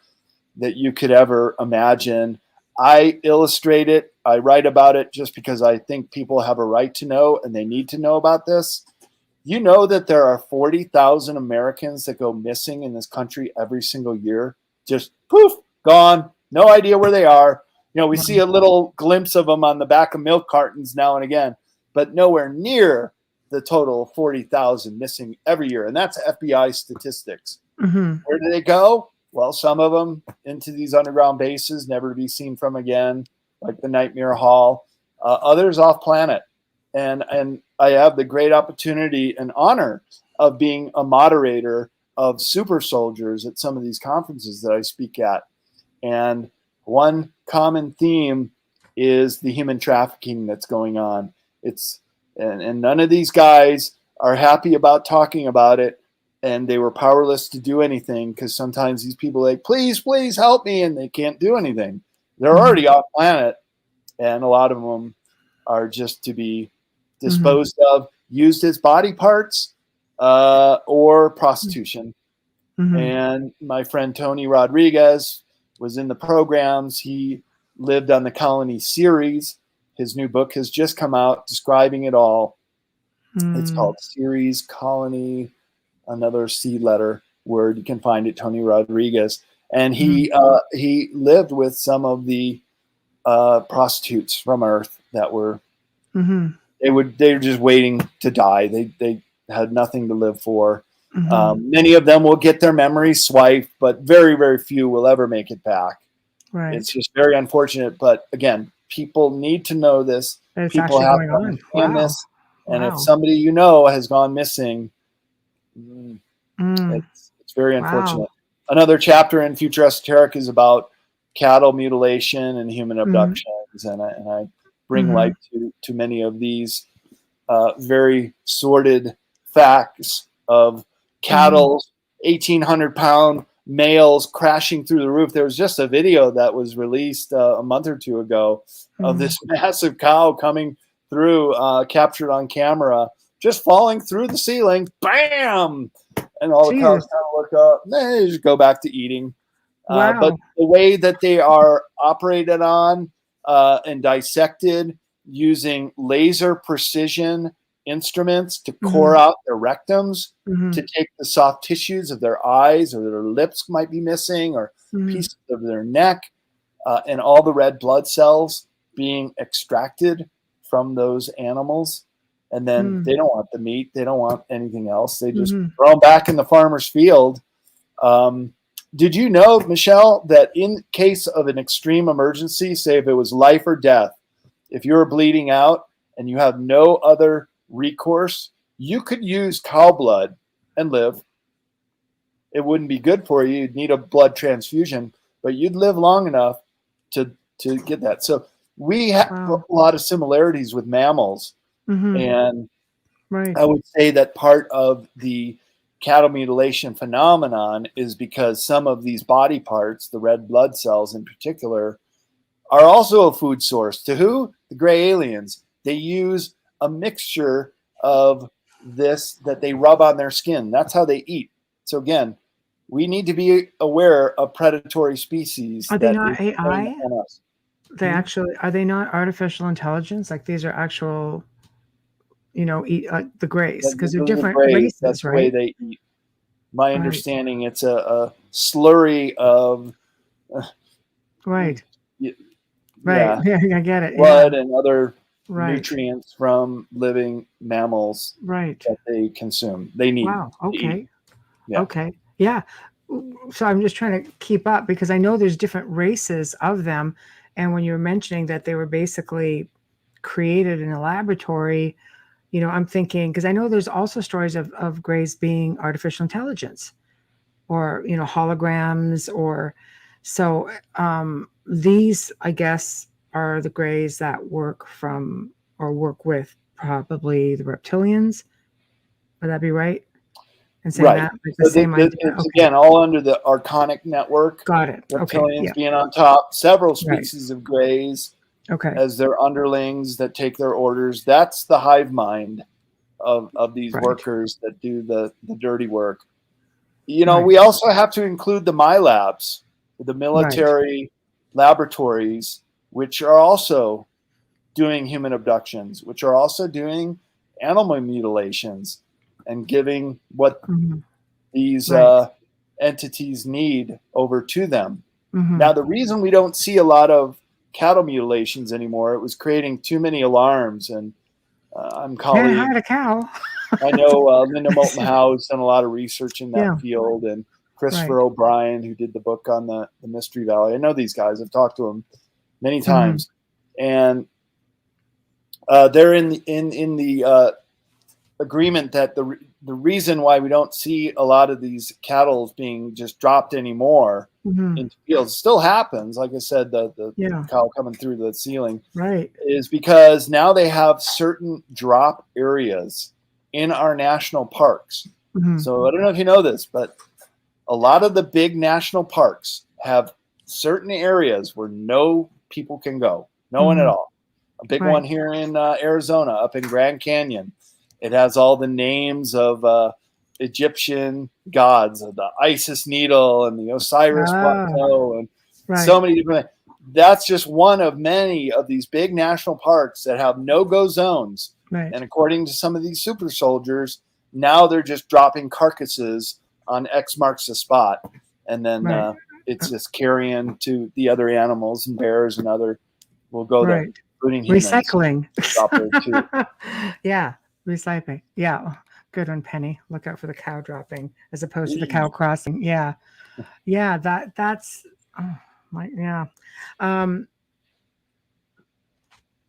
that you could ever imagine. I illustrate it. I write about it just because I think people have a right to know, and they need to know about this. You know that there are 40,000 Americans that go missing in this country every single year. Just poof, gone. No idea where they are. You know, we see a little glimpse of them on the back of milk cartons now and again, but nowhere near the total of 40,000 missing every year. And that's FBI statistics. Where do they go? Well, some of them into these underground bases, never to be seen from again, like the Nightmare Hall. Others off planet. And I have the great opportunity and honor of being a moderator of super soldiers at some of these conferences that I speak at. And one common theme is the human trafficking that's going on. And none of these guys are happy about talking about it, and they were powerless to do anything, because sometimes these people are like, please help me, and they can't do anything. They're already off planet, and a lot of them are just to be disposed of, used as body parts, or prostitution. And my friend Tony Rodriguez was in the programs. He lived on the Colony series. His new book has just come out describing it all. It's called Series Colony, another C letter word. You can find it, Tony Rodriguez. And he lived with some of the prostitutes from Earth that were they were just waiting to die. They had nothing to live for. Many of them will get their memories swiped, but very, very few will ever make it back. Right. It's just very unfortunate. But again, people need to know this. It's people have to understand this. And if somebody you know has gone missing, it's very unfortunate. Another chapter in Future Esoteric is about cattle mutilation and human abductions. And I bring light to many of these very sordid facts of cattle, 1,800-pound males crashing through the roof. There was just a video that was released a month or two ago of this massive cow coming through, captured on camera, just falling through the ceiling, bam! And all the cows kind of look up, they just go back to eating. But the way that they are operated on and dissected using laser precision instruments to core out their rectums, to take the soft tissues of their eyes, or their lips might be missing, or pieces of their neck, and all the red blood cells being extracted from those animals. And then they don't want the meat. They don't want anything else. They just throw them back in the farmer's field. Did you know, Michelle, that in case of an extreme emergency, say if it was life or death, if you're bleeding out and you have no other recourse, you could use cow blood and live. It wouldn't be good for you. You'd need a blood transfusion, but you'd live long enough to get that. So we have a lot of similarities with mammals. And I would say that part of the cattle mutilation phenomenon is because some of these body parts, the red blood cells in particular, are also a food source to who? The gray aliens. They use a mixture of this that they rub on their skin. That's how they eat. So again, we need to be aware of predatory species. Are they not AI? On us. They actually, are they not artificial intelligence? Like these are actual, the Greys, because they're different races, that's right? The way they eat. My understanding, it's a slurry of right. Yeah, I get it. Blood and other nutrients from living mammals that they consume. They need. Wow. Okay. Okay. Yeah. So I'm just trying to keep up because I know there's different races of them. And when you're mentioning that they were basically created in a laboratory, I'm thinking, because I know there's also stories of Greys being artificial intelligence or, holograms or so these, I guess, are the Greys that work with probably the reptilians. Would that be right? And saying that, like the same idea. It's again all under the Archonic network. Got it. Reptilians being on top, several species of Greys as their underlings that take their orders. That's the hive mind of these workers that do the dirty work. We also have to include the MILABs, the military laboratories, which are also doing human abductions, which are also doing animal mutilations and giving what these entities need over to them. Now, the reason we don't see a lot of cattle mutilations anymore, it was creating too many alarms. And I'm calling. Can't hide a cow. I know Linda Moulton Howe's done a lot of research in that field, and Christopher O'Brien, who did the book on the Mystery Valley. I know these guys. I've talked to them many times, and they're in the agreement that the reason why we don't see a lot of these cattle being just dropped anymore into fields still happens. Like I said, the cow coming through the ceiling is because now they have certain drop areas in our national parks. So I don't know if you know this, but a lot of the big national parks have certain areas where no people can go, no one at all. A big one here in Arizona, up in Grand Canyon. It has all the names of Egyptian gods, of the Isis Needle and the Osiris Plateau, and so many different. That's just one of many of these big national parks that have no-go zones. And according to some of these super soldiers, now they're just dropping carcasses on X marks the spot, and then it's just carrying to the other animals and bears and other will go there, including humans. Recycling. Drop there too. Recycling. Yeah. Good one, Penny. Look out for the cow dropping as opposed to the cow crossing. Yeah. That's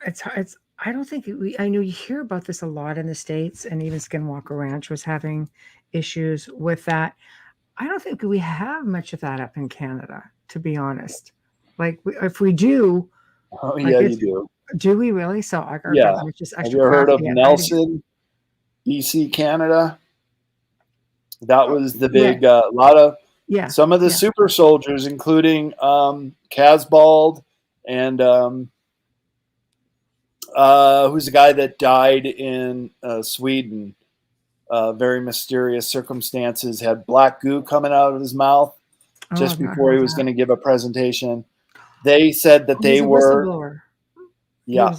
it's I don't think I know you hear about this a lot in the States, and even Skinwalker Ranch was having issues with that. I don't think we have much of that up in Canada, to be honest. Like if we do, you do. Do we really? So our government's just extra. Have you ever heard of Nelson, BC, Canada? That was the big lot of some of the super soldiers, including Casbald and who's the guy that died in Sweden? Very mysterious circumstances. Had black goo coming out of his mouth just before he was going to give a presentation. They said that they were. Yeah.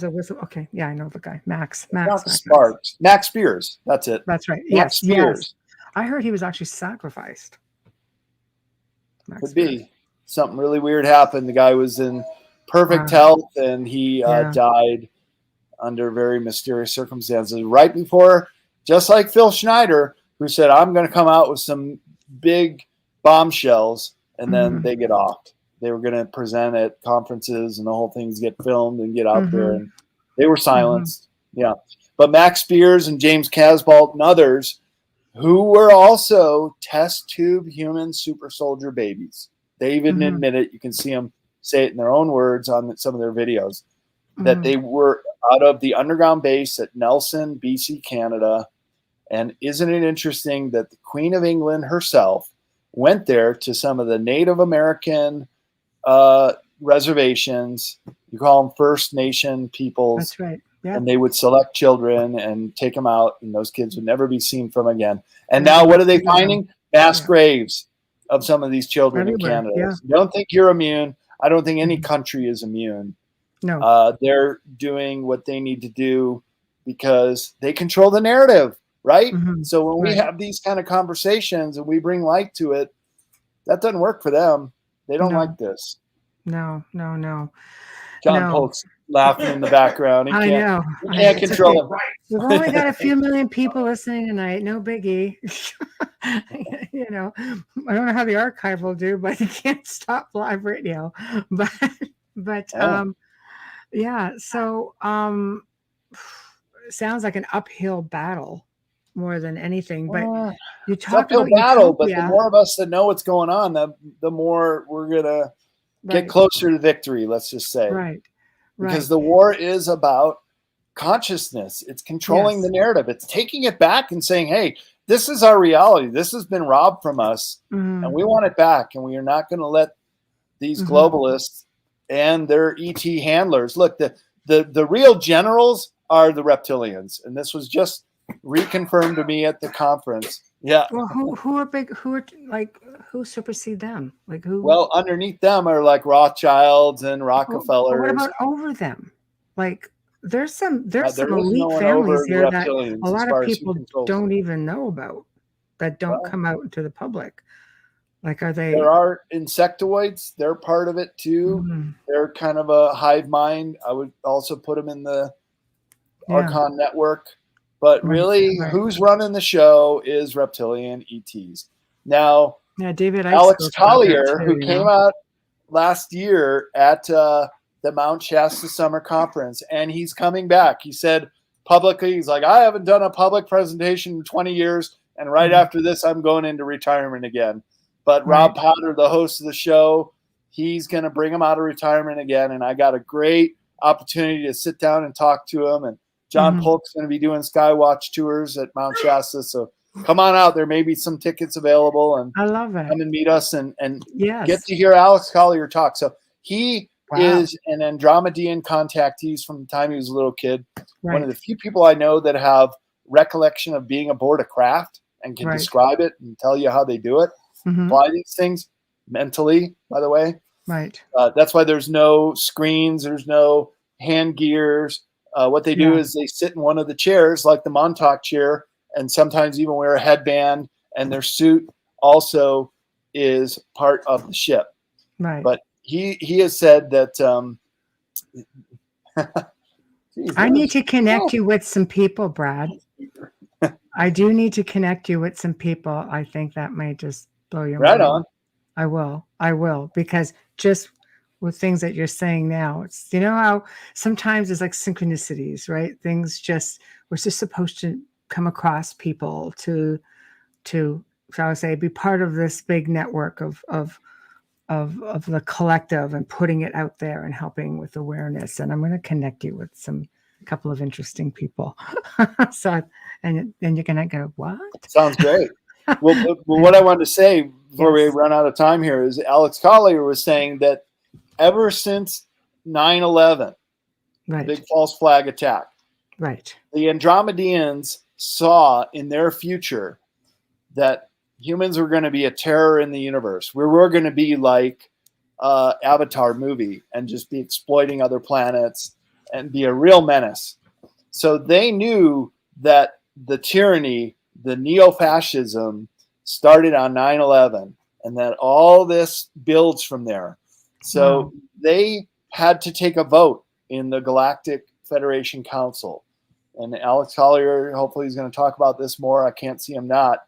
Okay. Yeah, I know the guy. Max Sparks. Max Spears. That's it. That's right. Max Spears. Yes. I heard he was actually sacrificed. Could be. Something really weird happened. The guy was in perfect health, and he died under very mysterious circumstances right before, just like Phil Schneider, who said, I'm going to come out with some big bombshells, and then they get off. They were going to present at conferences, and the whole things get filmed and get out there, and they were silenced. Yeah. But Max Spears and James Casbalt and others who were also test tube human super soldier babies. They even admit it. You can see them say it in their own words on some of their videos, that they were out of the underground base at Nelson, BC, Canada. And isn't it interesting that the Queen of England herself went there to some of the Native American reservations? You call them First Nation peoples. That's right. Yeah. And they would select children and take them out, and those kids would never be seen from again. And now what are they finding? Mass graves of some of these children in Canada. Yeah. Don't think you're immune. I don't think any country is immune. No. They're doing what they need to do because they control the narrative, right? So when we have these kind of conversations and we bring light to it, that doesn't work for them. They don't like this. No. John Polk's laughing in the background. I know. He can't control him. We've only got a few million people listening tonight. No biggie. You know, I don't know how the archive will do, but you can't stop live radio. But yeah. So sounds like an uphill battle more than anything. But you talk about battle, but the more of us that know what's going on, the more we're gonna get closer to victory. Let's just say, right. Because the war is about consciousness. It's controlling the narrative. It's taking it back and saying, hey, this is our reality. This has been robbed from us and we want it back. And we are not going to let these globalists and their ET handlers. Look, the real generals are the reptilians. And this was just reconfirmed to me at the conference. Yeah. Well, who supersede them? Like who? Well, underneath them are like Rothschilds and Rockefellers. What about over them? Like there's some elite families here that a lot of people don't even know about, that don't come out into the public. Like, are they? There are insectoids. They're part of it too. They're kind of a hive mind. I would also put them in the Archon network. But really, who's running the show is reptilian ETs. Now, David Alex Collier, who came out last year at the Mount Shasta Summer Conference, and he's coming back. He said publicly, he's like, I haven't done a public presentation in 20 years, and right after this, I'm going into retirement again. But Rob Potter, the host of the show, he's going to bring him out of retirement again, and I got a great opportunity to sit down and talk to him, and John Polk's going to be doing Skywatch tours at Mount Shasta. So come on out. There may be some tickets available. And I love it. Come and meet us and get to hear Alex Collier talk. So he is an Andromedean contactee from the time he was a little kid. One of the few people I know that have recollection of being aboard a craft and can describe it and tell you how they do it. Fly these things mentally, by the way. Right. That's why there's no screens. There's no hand gears. What they do is they sit in one of the chairs, like the Montauk chair, and sometimes even wear a headband, and their suit also is part of the ship. Right. But he has said that I need to connect you with some people, Brad. I do need to connect you with some people. I think that might just blow your mind. Right on. I will, because just with things that you're saying now, it's, you know how sometimes it's like synchronicities, right? Things just, we're just supposed to come across people to shall I say, be part of this big network of the collective and putting it out there and helping with awareness. And I'm going to connect you with a couple of interesting people. So, and you're going to go, what? Sounds great. Well, what I wanted to say before we run out of time here is Alex Collier was saying that ever since 9/11, big false flag attack, the Andromedeans saw in their future that humans were going to be a terror in the universe. We were going to be like Avatar movie and just be exploiting other planets and be a real menace. So they knew that the tyranny, the neo-fascism, started on 9/11 and that all this builds from there. So they had to take a vote in the Galactic Federation Council. And Alex Collier, hopefully he's going to talk about this more. I can't see him not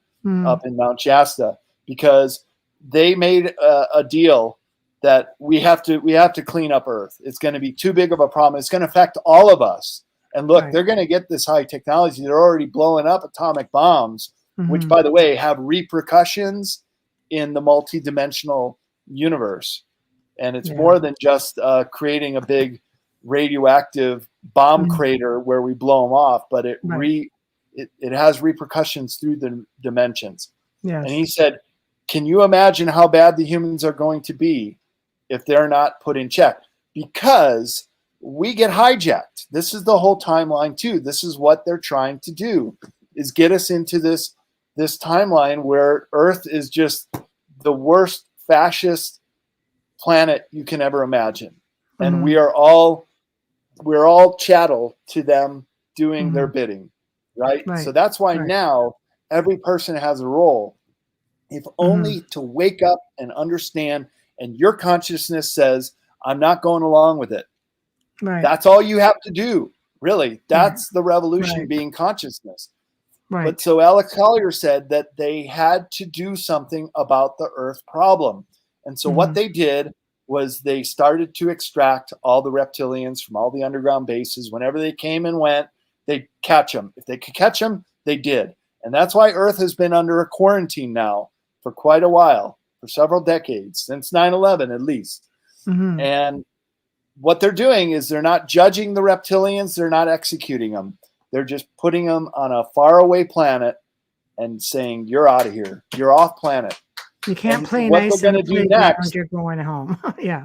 up in Mount Shasta, because they made a deal that we have to clean up Earth. It's going to be too big of a problem. It's going to affect all of us. And look, they're going to get this high technology. They're already blowing up atomic bombs, which, by the way, have repercussions in the multidimensional universe. And it's more than just creating a big radioactive bomb crater where we blow them off, but it has repercussions through the dimensions. Yes. And he said, can you imagine how bad the humans are going to be if they're not put in check? Because we get hijacked. This is the whole timeline too. This is what they're trying to do, is get us into this timeline where Earth is just the worst fascist planet you can ever imagine. And we're all chattel to them doing their bidding, right? So that's why now every person has a role, if only to wake up and understand, and your consciousness says, I'm not going along with it. Right. That's all you have to do, really. That's the revolution, being consciousness. Right. But so Alex Collier said that they had to do something about the Earth problem. And so what they did was they started to extract all the reptilians from all the underground bases. Whenever they came and went, they'd catch them. If they could catch them, they did. And that's why Earth has been under a quarantine now for quite a while, for several decades, since 9/11 at least. And what they're doing is they're not judging the reptilians. They're not executing them. They're just putting them on a faraway planet and saying, you're out of here. You're off planet. You can't play what nice they're and going to do play next. you're going home.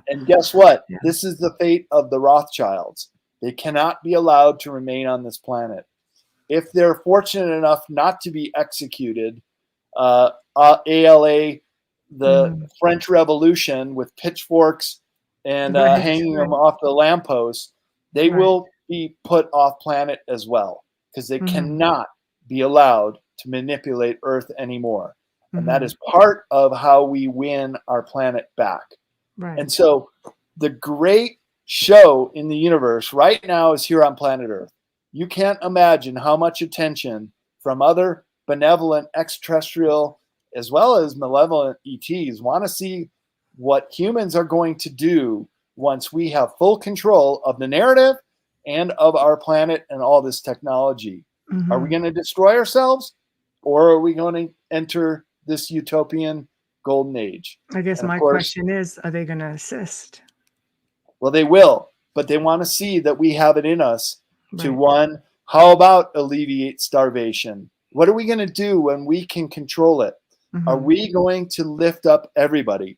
And guess what? This is the fate of the Rothschilds. They cannot be allowed to remain on this planet. If they're fortunate enough not to be executed, ALA, the French Revolution with pitchforks and hanging them off the lampposts, they will be put off planet as well, because they cannot be allowed to manipulate Earth anymore. And that is part of how we win our planet back. Right. And so the great show in the universe right now is here on planet Earth. You can't imagine how much attention from other benevolent extraterrestrial as well as malevolent ETs want to see what humans are going to do once we have full control of the narrative and of our planet and all this technology. Are we going to destroy ourselves, or are we going to enter this utopian golden age? I guess my question is, are they going to assist? Well, they will, but they want to see that we have it in us to, one, how about alleviate starvation? What are we going to do when we can control it? Are we going to lift up everybody?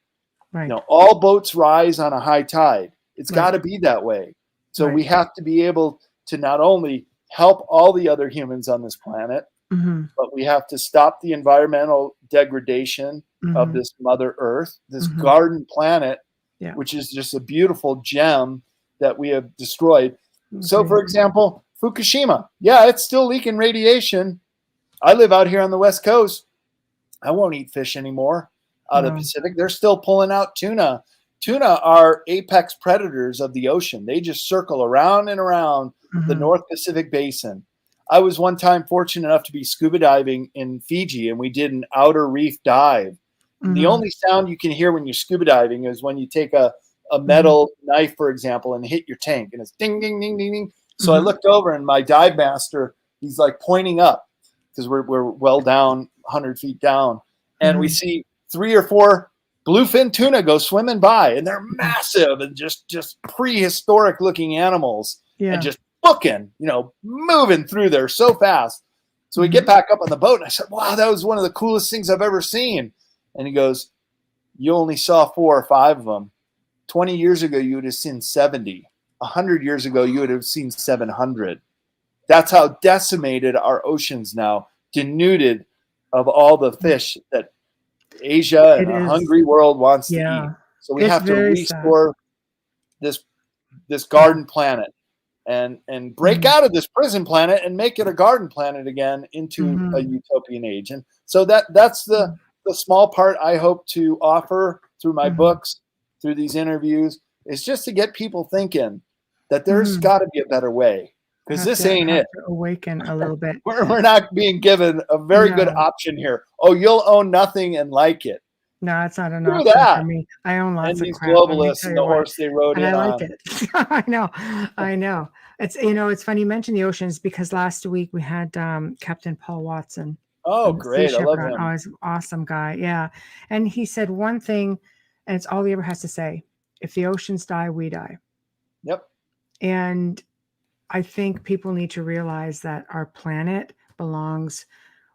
Right. Now, all boats rise on a high tide. It's got to be that way. So we have to be able to not only help all the other humans on this planet, but we have to stop the environmental degradation of this Mother Earth, this garden planet, which is just a beautiful gem that we have destroyed. So, for example, Fukushima, it's still leaking radiation. I live out here on the West Coast. I won't eat fish anymore out of the Pacific. They're still pulling out tuna. Tuna are apex predators of the ocean. They just circle around and around the North Pacific Basin. I was one time fortunate enough to be scuba diving in Fiji, and we did an outer reef dive. The only sound you can hear when you're scuba diving is when you take a metal knife, for example, and hit your tank, and it's ding, ding, ding, ding, ding. So I looked over, and my dive master, he's like pointing up, because we're well down, 100 feet down, and we see 3 or 4 bluefin tuna go swimming by, and they're massive and just prehistoric looking animals, and just booking, moving through there so fast. So we get back up on the boat, and I said, wow, that was one of the coolest things I've ever seen. And he goes, you only saw 4 or 5 of them. 20 years ago, you would have seen 70. 100 years ago, you would have seen 700. That's how decimated our oceans now, denuded of all the fish that Asia and a hungry world wants to eat. So we have to restore this garden planet and break out of this prison planet and make it a garden planet again into a utopian age. And so that's the small part I hope to offer through my books, through these interviews, is just to get people thinking that there's got to be a better way. Because this ain't it. Awaken a little bit. We're not being given a very good option here. Oh, you'll own nothing and like it. No, it's not an option for me. I own lots of crap. Globalists and the horse they rode in on. I like it. I know. It's it's funny you mentioned the oceans, because last week we had Captain Paul Watson. Oh, great! I love him. Oh, he's an awesome guy. Yeah, and he said one thing, and it's all he ever has to say: if the oceans die, we die. Yep. And I think people need to realize that our planet belongs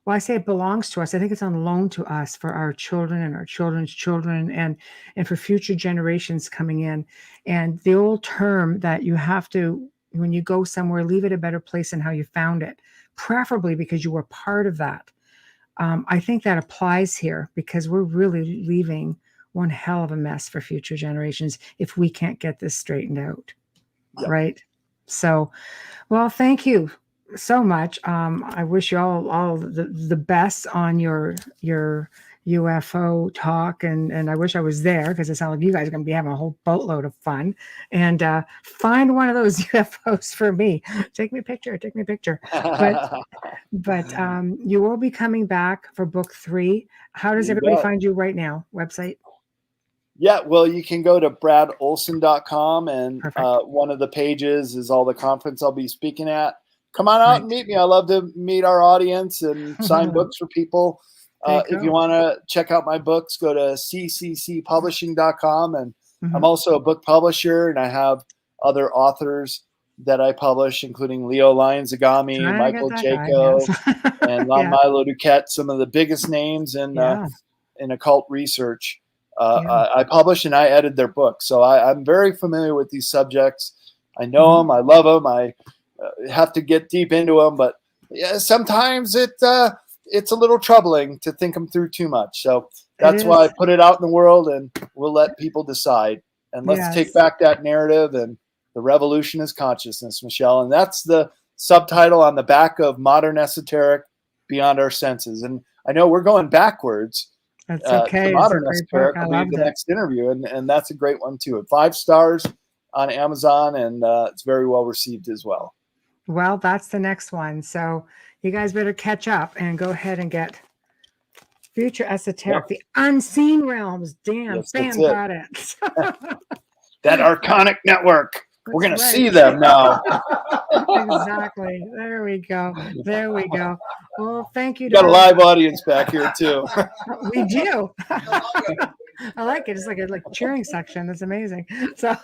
Well, I say it belongs to us. I think it's on loan to us for our children and our children's children and for future generations coming in. And the old term that you have to, when you go somewhere, leave it a better place than how you found it, preferably because you were part of that. I think that applies here because we're really leaving one hell of a mess for future generations if we can't get this straightened out. Yep. Right? So, well, thank you so much. I wish you all the best on your UFO talk, and I wish I was there because it sounds like you guys are going to be having a whole boatload of fun. And find one of those UFOs for me. Take me a picture. Take me a picture. But you will be coming back for book 3. How does everybody find you right now? Website? Yeah, well, you can go to bradolsen.com, and one of the pages is all the conference I'll be speaking at. Come on out and meet me. I love to meet our audience and sign books for people. If you want to check out my books, go to cccpublishing.com. And I'm also a book publisher, and I have other authors that I publish, including Leo Lyons-Agami, Michael Jaco, and Milo Duquette, some of the biggest names in occult research. I publish and I edit their books. So I'm very familiar with these subjects. I know them. I love them. I have to get deep into them. But sometimes it's a little troubling to think them through too much. So that's why I put it out in the world, and we'll let people decide. And let's take back that narrative. And the revolution is consciousness, Michelle. And that's the subtitle on the back of Modern Esoteric Beyond Our Senses. And I know we're going backwards. That's okay. Modern Esoteric will be the next interview, and that's a great one too. 5 stars on Amazon, and it's very well received as well. Well, that's the next one. So you guys better catch up and go ahead and get Future Esoteric, the Unseen Realms. Damn, fan got it. That Arconic Network. We're going to see them now. Exactly. There we go. There we go. Well, thank you. You got a live audience back here, too. We do. I like it. It's like a cheering section. That's amazing. So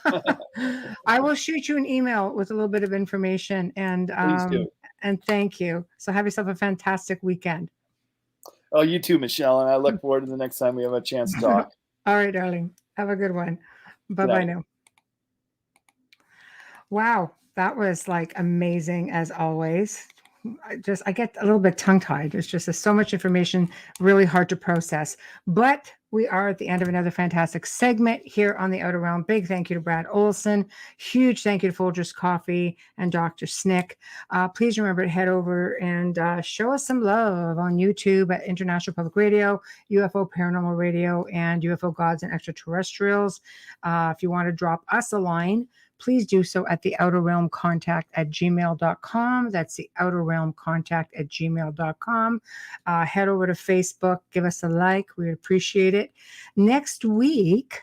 I will shoot you an email with a little bit of information. And please do. And thank you. So have yourself a fantastic weekend. Oh, you too, Michelle. And I look forward to the next time we have a chance to talk. All right, darling. Have a good one. Bye-bye now. Wow, that was like amazing as always. I get a little bit tongue-tied. There's just so much information, really hard to process. But we are at the end of another fantastic segment here on the Outer Realm. Big thank you to Brad Olsen. Huge thank you to Folgers Coffee and Dr. Snick. Please remember to head over and show us some love on YouTube at International Public Radio, UFO Paranormal Radio, and UFO Gods and Extraterrestrials. If you want to drop us a line, please do so at the Outer Realm Contact at gmail.com. That's the Outer Realm Contact at gmail.com. Head over to Facebook, give us a like. We appreciate it. Next week,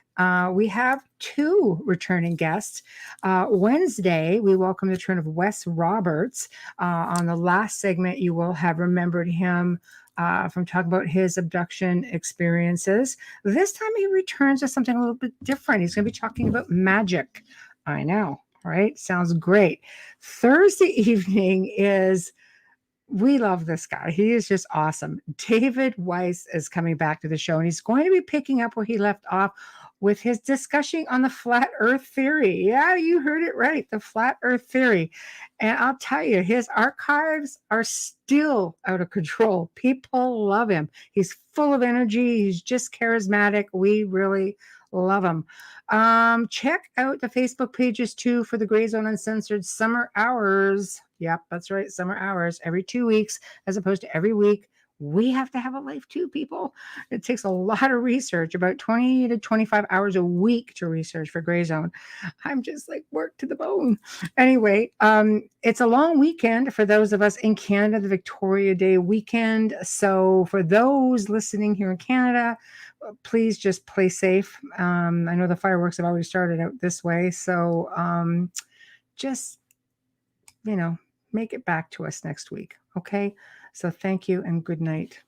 we have 2 returning guests. Wednesday, we welcome the return of Wes Roberts. On the last segment, you will have remembered him from talking about his abduction experiences. This time he returns to something a little bit different. He's going to be talking about magic. I know, right? Sounds great. Thursday evening we love this guy. He is just awesome. David Weiss is coming back to the show, and he's going to be picking up where he left off with his discussion on the flat earth theory. Yeah, you heard it right. The flat earth theory. And I'll tell you, his archives are still out of control. People love him. He's full of energy. He's just charismatic. We really love him. Check out the Facebook pages too for the Gray Zone Uncensored Summer Hours. Yep, that's right. Summer Hours every 2 weeks as opposed to every week. We have to have a life too, people. It takes a lot of research, about 20 to 25 hours a week to research for Gray Zone. I'm just like work to the bone. Anyway, it's a long weekend for those of us in Canada, the Victoria Day weekend. So for those listening here in Canada, please just play safe. I know the fireworks have already started out this way. So just, make it back to us next week. Okay. So thank you and good night.